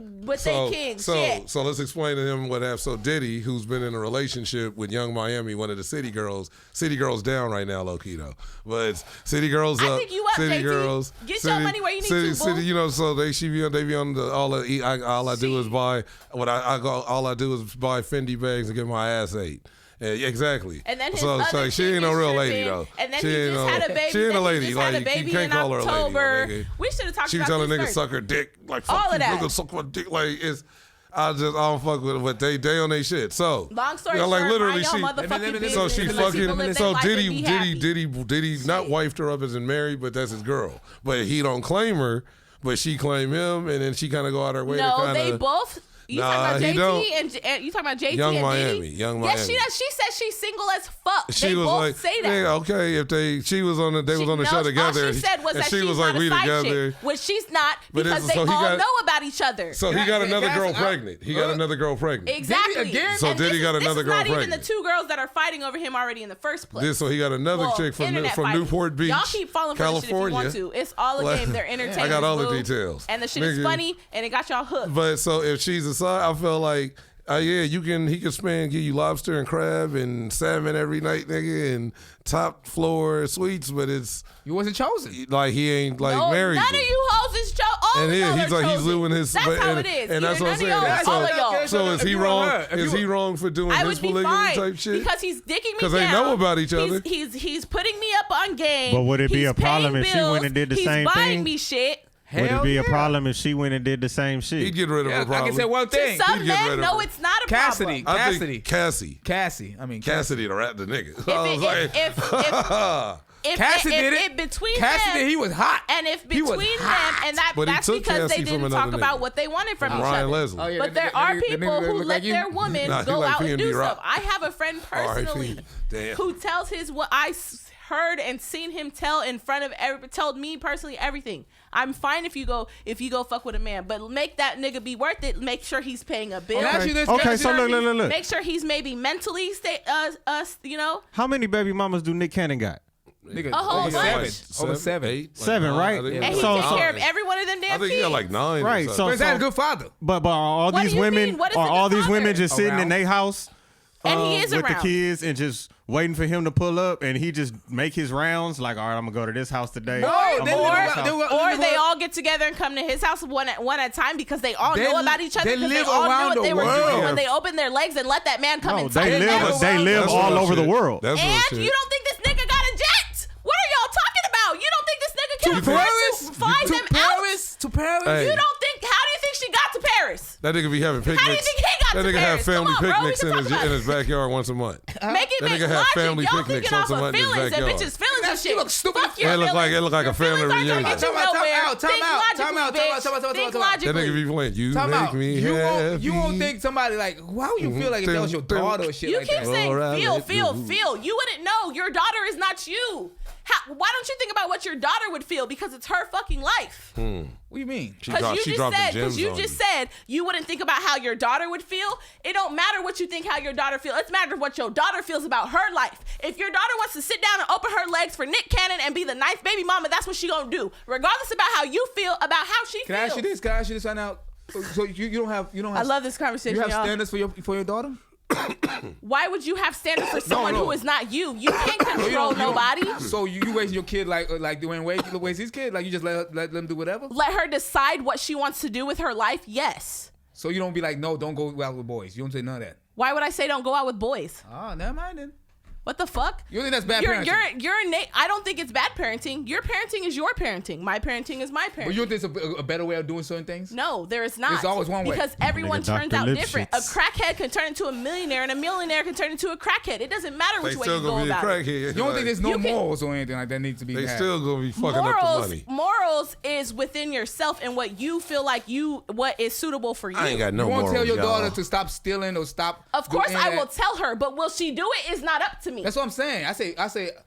kings. So let's explain to him what happened. So Diddy, who's been in a relationship with Young Miami, one of the City Girls down right now, low key though. But City Girls up. I think you up, City JT. Girls. Get your money where you need to, boo. City, you know, so they be on the all I do is buy all I do is buy Fendi bags and get my ass ate. Yeah, exactly. And then his so other she ain't no real lady though. And then he just had a baby. She ain't a lady. Like you can't call her a lady. We should have talked about this. She telling niggas suck her dick. Like fuck all of that. Niggas suck my dick. Like it's. I don't fuck with it, but they on they shit. So long story short, like literally so she fucking so Diddy not wifed her up as in married, but that's his girl. But he don't claim her, but she claim him, and then she kind of go out her way to kind of. No, they both. You talking about JT and you talking about JT Young and Miami, Diddy? Young Miami. Yes, she does. She said she's single as fuck. She they was both like, say that. Yeah, okay, if they was on the show together. All she said was that she she's was not like, we a side together. chick, which she's not because they all know about each other. So he got another girl pregnant. He got another girl pregnant. Exactly. So Diddy got another girl pregnant. This is not even the 2 girls that are fighting over him already in the first place. So he got another chick from Newport Beach, y'all keep falling for this shit if you want to. It's all a game. They're entertaining. I got all the details. And the shit is funny, and it got y'all hooked. But so if she's a side, I feel like. Yeah, he can give you lobster and crab and salmon every night, nigga, and top floor sweets, but it's you wasn't chosen. Like he ain't like married. None of you hoes is chosen. And he's like he's living his. That's how it is. And that's what I'm saying. So is he wrong? Is he wrong for doing his polygamy type shit? Because he's dicking me down. Because they know about each other. He's putting me up on game. But would it be a problem if she went and did the same thing? He's buying me shit. Would it Hell be a yeah. problem if she went and did the same shit? He'd get rid of her I problem. can say one To thing. some He'd get rid men, of no, her. it's not a Cassidy. problem. I Cassidy. think Cassie. Cassie. I mean Cassidy to rap the nigga. So I was like, If Cassie did it. If between Cassidy, them, he was hot. and if He was between them, hot. and that, But he that's took because they Cassie from didn't talk another about nigga. what they wanted from each Ryan other. Leslie. Oh, yeah, But that there nigga- are that nigga people who look let like you. their woman Nah, he go like out and PNB do Rock. stuff. I have a friend personally R.I.P. Damn. who tells his what heard and seen him tell in front of told me personally everything. I'm fine if you go fuck with a man, but make that nigga be worth it. Make sure he's paying a bill. Can I ask you this? Okay, Can I so ask you- look. Make sure he's maybe mentally you know. How many baby mamas do Nick Cannon got? Nigga, A whole over bunch. 7. Over 7. 8, like 7, 9, right? I think And it he was So- takes nine. care of every one of them damn I think he kids. got like 9. Right, or so- something. But is that a good father? But all What these do you women mean? What is are a all good these women father? just sitting in Around. their house And he is with around. the kids and just waiting for him to pull up and he just make his rounds like, all right, I'm gonna go to this house today. No, I'm they gonna go to live this around- house. Or they all get together and come to his house one at a time because they all They know li- about each other they because they live all knew around what they the were doing world. when they opened their legs and let that man come No, inside. they their live house. they live That's all real over the shit. world. That's real And shit. you don't think this nigga got a jet? What are y'all talking about? You don't think this nigga can To afford Paris? to fly To them Paris? To Paris? Hey. out? You don't think? How do you think she got to Paris? That nigga be having picnics. How do you think he got that to nigga Paris? have family Come on, bro, we picnics can talk about in it. his backyard once a month. Make it That make nigga have logic. family Y'all picnics thinking once off a of month in his feelings and backyard. bitches' feelings and That's- you shit. look stupid. Fuck your It look like- feelings. it look like a Your family feelings aren't gonna reunion. get you Time out, nowhere. time Think out, logically, time out, bitch. Think That logically. nigga be playing. You Time make out. me You happy. won't think somebody like, why would you feel like if that was your daughter or shit You like keep that? saying Alright, feel, let's feel, go. feel. You wouldn't know. Your daughter is not you. Why don't you think about what your daughter would feel? Because it's her fucking life. What do you mean? She Because you dropping just gems on just said you wouldn't think about how your daughter would feel. It don't matter what you think how your daughter feels. It matters what your daughter feels about her life. If your daughter wants to sit down and open her legs for Nick Cannon and be the nice baby mama, that's what she gonna do, regardless about how you feel about how she Can I feels. ask you this? Can I ask you this right now? So you don't have I love this conversation, you have y'all. standards for your daughter? Why would you have standards for someone no. who is not you? You can't You control don't- nobody. So you raising your kid like Dwayne Wade raised his kid? Like you just let them do whatever? Let her decide what she wants to do with her life. Yes. So you don't be like, no, don't go out with boys. You don't say none of that. Why would I say don't go out with boys? Oh, never mind then. What the fuck? You think that's bad parenting? I don't think it's bad parenting. Your parenting is your parenting. My parenting is my parenting. But you think it's a better way of doing certain things? No, there is not. There's always one way. Because everyone Nigga, turns Dr. out different. A Lipschitz. crackhead can turn into a millionaire, and a millionaire can turn into a crackhead. It doesn't matter They which way still you go gonna be a about it. crackhead. You don't think there's no You can- morals or anything like that needs to be They had? still gonna be fucking up the money. Morals is within yourself and what you feel like what is suitable for you. I ain't got no You morals, won't tell your y'all. daughter to stop stealing or stop. Of course, doing I that. will tell her, but will she do it? Is not up to me. That's what I'm saying. I say.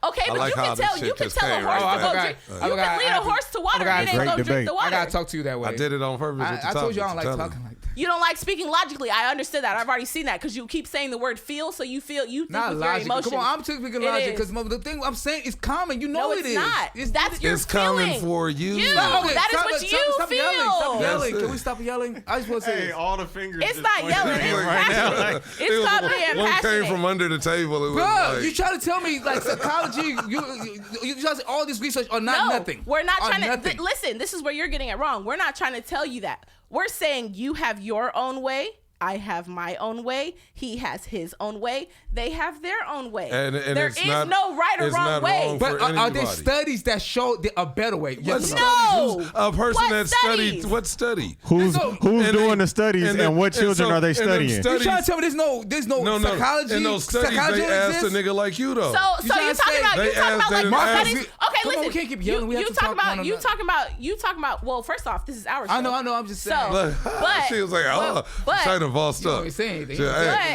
Okay, but like you how can this tell shit you can just tell a came horse right to go back. drink. I You forgot- can lead I- a horse to water. forgot- It ain't Great go drink debate. the I water. gotta talk to you that way. I did it on purpose. with the I told you I topics, don't like I'm talking telling like that. You don't like speaking logically. I understand that. I've already seen that because you keep saying the word feel, so you think Not with your logic. emotions. Come on, I'm speaking It logic is. because the thing I'm saying is common. You know No, it it's is. not. That's your It's coming feeling. for you. You. Stop Okay, That is stop- what stop- you stop feel. Yelling. Stop yelling. That's Can we it. stop yelling? I just want to say this. all the fingers. It's not yelling. It's passionate. It's called being One came passionate. from under the table. It was Bro, like, you try to tell me like psychology, you try to say all this research or not nothing. We're not Or trying nothing. to listen. This is where you're getting it wrong. We're not trying to tell you that. We're saying you have your own way. I have my own way. He has his own way. They have their own way. And there it's is not- no right or it's wrong not way. wrong But for are there anybody. studies that show a better way? Yes or no? No. A person What that studies? studied what study? Who's So- doing they- the studies and, then- what children so- are they and them studying? You studies- trying to tell me there's no psychology? In those studies, psychology they don't asked a exist? nigga like you though. So You you trying to talking say about they you talking asked- about like they more asked- studies? Okay, Come on, listen. we can't keep yelling. We have You to talk talking about one you another. talking about. Well, first off, this is our show. I know. I'm just saying. So, but she was like, "Oh, but- trying to boss You up." don't even say anything.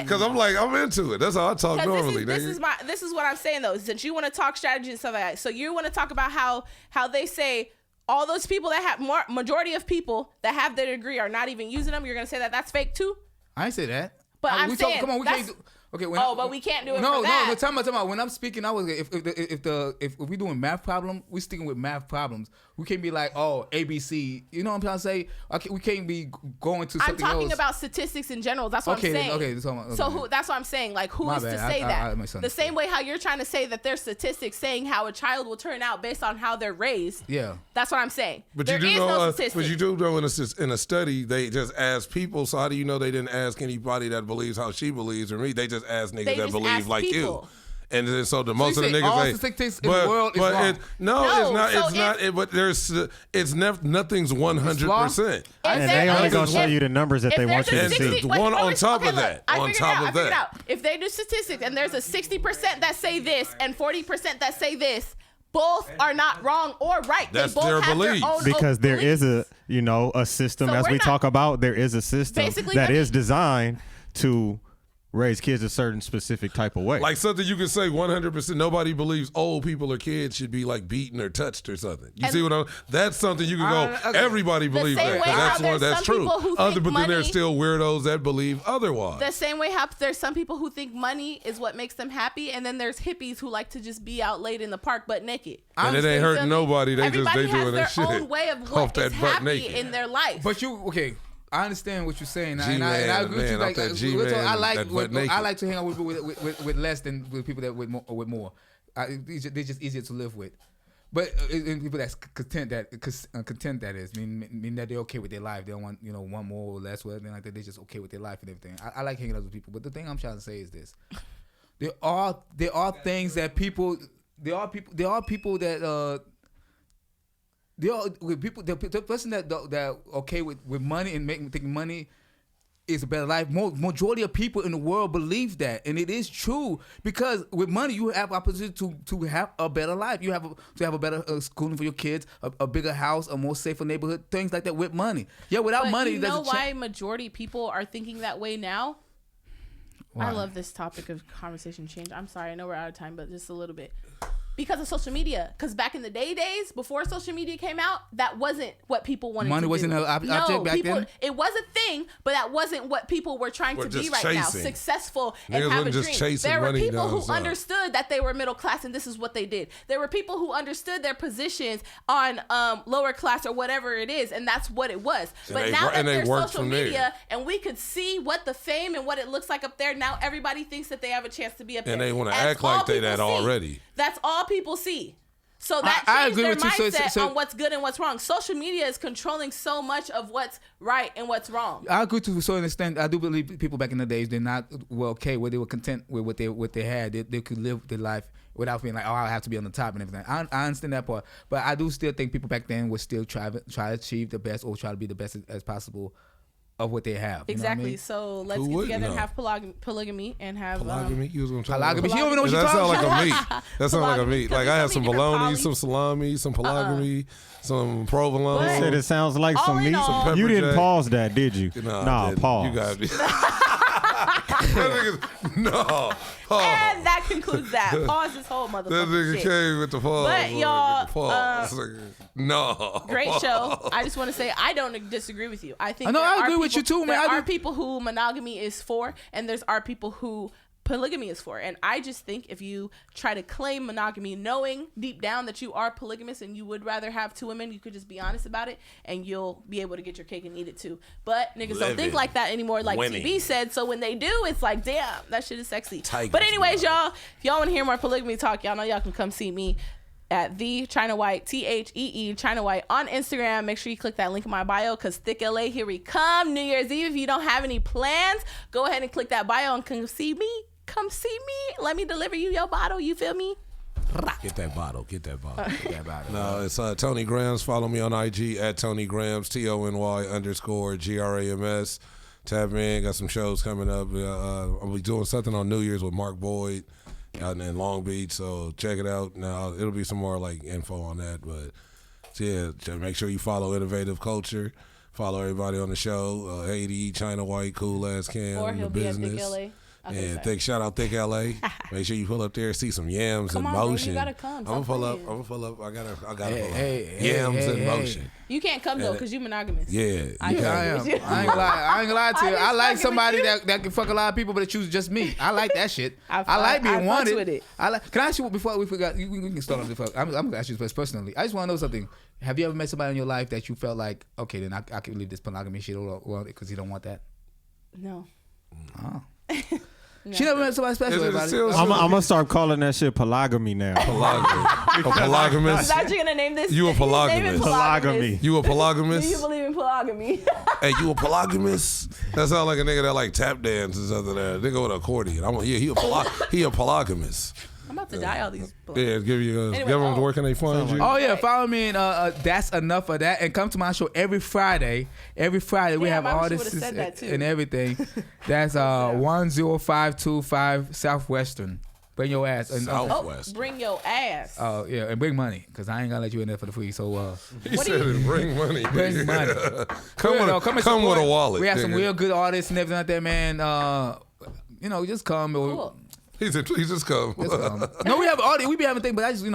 Because I'm like, I'm into it. That's how I talk normally. this nigga. is what I'm saying though. Since you want to talk strategy and stuff like that, so you want to talk about how they say all those people that have majority of people that have their degree are not even using them. You're gonna say that that's fake too? I ain't say that. But I'm we saying come on, we that's- can't do. Okay, but we can't do it No, for that. no. Time out. When I'm speaking, I was if we doing math problem, we sticking with math problems. We can't be like, oh, ABC. You know what I'm trying to say? We can't be going to I'm something talking else. about statistics in general. That's what Okay, I'm then, saying. okay, so So that's what I'm saying. Like, who My is to bad. say I that? misunderstood. The same way how you're trying to say that there's statistics saying how a child will turn out based on how they're raised. Yeah. That's what I'm saying. But There you is do no know, statistics. but you do know in a study they just ask people. So how do you know they didn't ask anybody that believes how she believes or me? They just ask niggas They that just believe ask like people. you. And then, so most of the niggas all say, statistics in the world is wrong. Nothing's 100%. And they only gonna show you the numbers that they want you to see. On top of that. If they do statistics and there's a 60% that say this and 40% that say this, both are not wrong or right. That's they both their have beliefs. their own Because there beliefs. is a system, So as we're we not- talk about, there is a system Basically, that let me- is designed to raise kids a certain specific type of way. Like something you can say 100%. Nobody believes old people or kids should be like beaten or touched or something. You see what I'm? That's something you can go. Everybody believes same that. way how there's That's some true. people who But think then there's money- still weirdos that believe otherwise. The same way how there's some people who think money is what makes them happy, and then there's hippies who like to just be out late in the park butt naked. And it ain't hurting nobody. They Everybody doing has that their shit own way of off what that is butt happy naked. in their life. But I understand what you're saying, and I G-man, agree with you. man, Like, off that G-man, I like that butt naked. I like to hang out with less than with people that with more. They're just easier to live with. But in people that's content that is mean that they're okay with their life. They don't want want more or less, whatever like that. They're just okay with their life and everything. I like hanging out with people. But the thing I'm trying to say is this: there are things that people. There are people that. The person that okay with money and thinking money is a better life. Majority of people in the world believe that, and it is true because with money you have opportunity to have a better life. You have to have a better schooling for your kids, a bigger house, a more safer neighborhood, things like that with money. Yeah, without money, you know why majority people are thinking that way now? Why? I love this topic of conversation change. I'm sorry, I know we're out of time, but just a little bit. Because of social media. Because back in the days, before social media came out, that wasn't what people wanted to do. Money wasn't an object back then? It was a thing, but that wasn't what people were trying to be right now. Successful and Niggas have a wasn't just dream. chasing There were money people who down, understood that they were middle class and this is what they did. There were people who understood their positions on lower class or whatever it is, and that's what it was. But now that there's social media and we could see what the fame and what it looks like up there, now everybody thinks that they have a chance to be up there. And they want to That's act like all they people that see. already. That's all people see. So that I changed agree their with you. mindset on what's good and what's wrong. Social media is controlling so much of what's right and what's wrong. I agree to a certain extent. I do believe people back in the days, they're not okay, where they were content with what they had. They could live their life without being like, oh, I have to be on the top and everything. I understand that part, but I do still think people back then would still try to achieve the best or try to be the best as possible of what they have. Exactly. You know what I mean? So let's Who get wouldn't together and know? have polygamy and have Polygamy? You was gonna try Polygamy. to- She don't even know what That you're sound talking like about. a meat. That sound like a meat. Like I have some Different bologna, poly. some salami, some polygamy, some provolone. You said it sounds like All some in meat. all- Some You pepper didn't jack. pause that, did you? Nah, I didn't. pause. You got me. That nigga's, no. Oh. And that concludes that. Pause this whole That motherfucking nigga shit. came with the pause. But y'all, With the pause. No. Great show. I just want to say I don't disagree with you. I think I know, there I are agree with people- you too, man. There I are do. people who monogamy is for, and there's are people who polygamy is for. And I just think if you try to claim monogamy, knowing deep down that you are polygamous and you would rather have two women, you could just be honest about it, and you'll be able to get your cake and eat it too. But niggas don't think Living. like that anymore, like Winning. TV said. So when they do, it's like, damn, that shit is sexy. Tigers, But anyways, bro. y'all, if y'all want to hear more polygamy talk, y'all know y'all can come see me at the China White, THEE China White on Instagram. Make sure you click that link in my bio because Thick LA, here we come. New Year's Eve. If you don't have any plans, go ahead and click that bio and come see me. Come see me. Let me deliver you your bottle. You feel me? Get that bottle. Get that bottle. Yeah, about it. No, it's Tony Grams. Follow me on IG at Tony Grams, TONY_GRAMS. Tap in. Got some shows coming up. I'll be doing something on New Year's with Mark Boyd out in Long Beach. So check it out. Now it'll be some more like info on that. But yeah, make sure you follow Innovative Culture. Follow everybody on the show. Haiti, China White, Cool Ass Cam, Or the he'll be at business. Thick LA. Okay, And sorry. shout out Thick LA. Make sure you pull up there, see some yams Come in on, bro, you motion. gotta come. I'm gonna Stop pull up. playing. I'm gonna pull up. I gotta pull up. Hey, Yams in hey. motion. You can't come though because you monogamous. Yeah. I you can't. I am. with you. I ain't gonna lie to you. I'm I just like fucking somebody with you. that can fuck a lot of people, but it chooses just me. I like that shit. I like being fucks wanted. with it. I like. Can I ask you before we forgot? We can start off the fuck. I'm gonna ask you this personally. I just want to know something. Have you ever met somebody in your life that you felt like, okay, then I can leave this monogamy shit or because you don't want that? No. Oh. She never met somebody special. Is it Everybody. still- I'm gonna start calling that shit polygamy now. A polygamous. Is that you gonna name this? You a His name is polygamous. Polygamy. You a Do you polygamous? believe in polygamy? Hey, you a polygamous? That sounds like a nigga that like tap dance or something. Nigga with an accordion. He a polygamous. I'm about to die all these books. Yeah, give them where can they find you? Oh yeah, follow me and that's enough of that. And come to my show every Friday. Every Friday we have artists and everything. That's 10525 Southwestern. Bring your ass. Southwest. Bring your ass. Oh yeah, and bring money, cause I ain't gonna let you in there for the free. So he said, "Bring money, bring money. come with a wallet." We have some real good artists and everything like that, man. Just come. Cool. He said, "Please just come." No, we have audience. We be having things, but I just And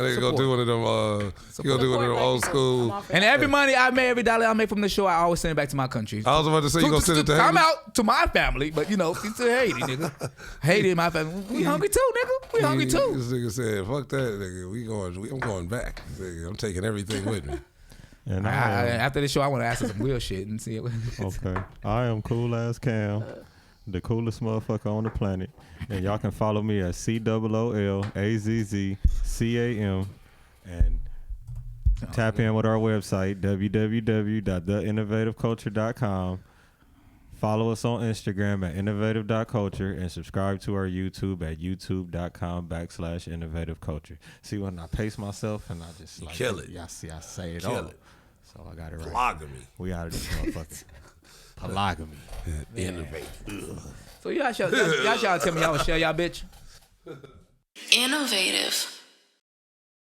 they go do one of them. You go do one of them old school. And every money I make, every dollar I make from the show, I always send it back to my country. I was about to say you gonna send it to Haiti. I'm out to my family, but it's to Haiti, nigga. Haiti and my family. We hungry too, nigga. We hungry too. This nigga said, "Fuck that, nigga. I'm going back. Nigga, I'm taking everything with me." And after the show, I want to ask her some real shit and see it. Okay, I am Cool Ass Cam, the coolest motherfucker on the planet, and y'all can follow me at COOLAZZCAM, and tap in with our website www.theinnovativeculture.com. Follow us on Instagram at innovative.culture and subscribe to our YouTube at youtube.com/innovativeculture. See, when I pace myself and I just kill it. Y'all see, I say it kill all. it. So I got it right. Polygamy. We out of this motherfucker. Polygamy. Innovate. So y'all tell me y'all share y'all bitch. Innovative.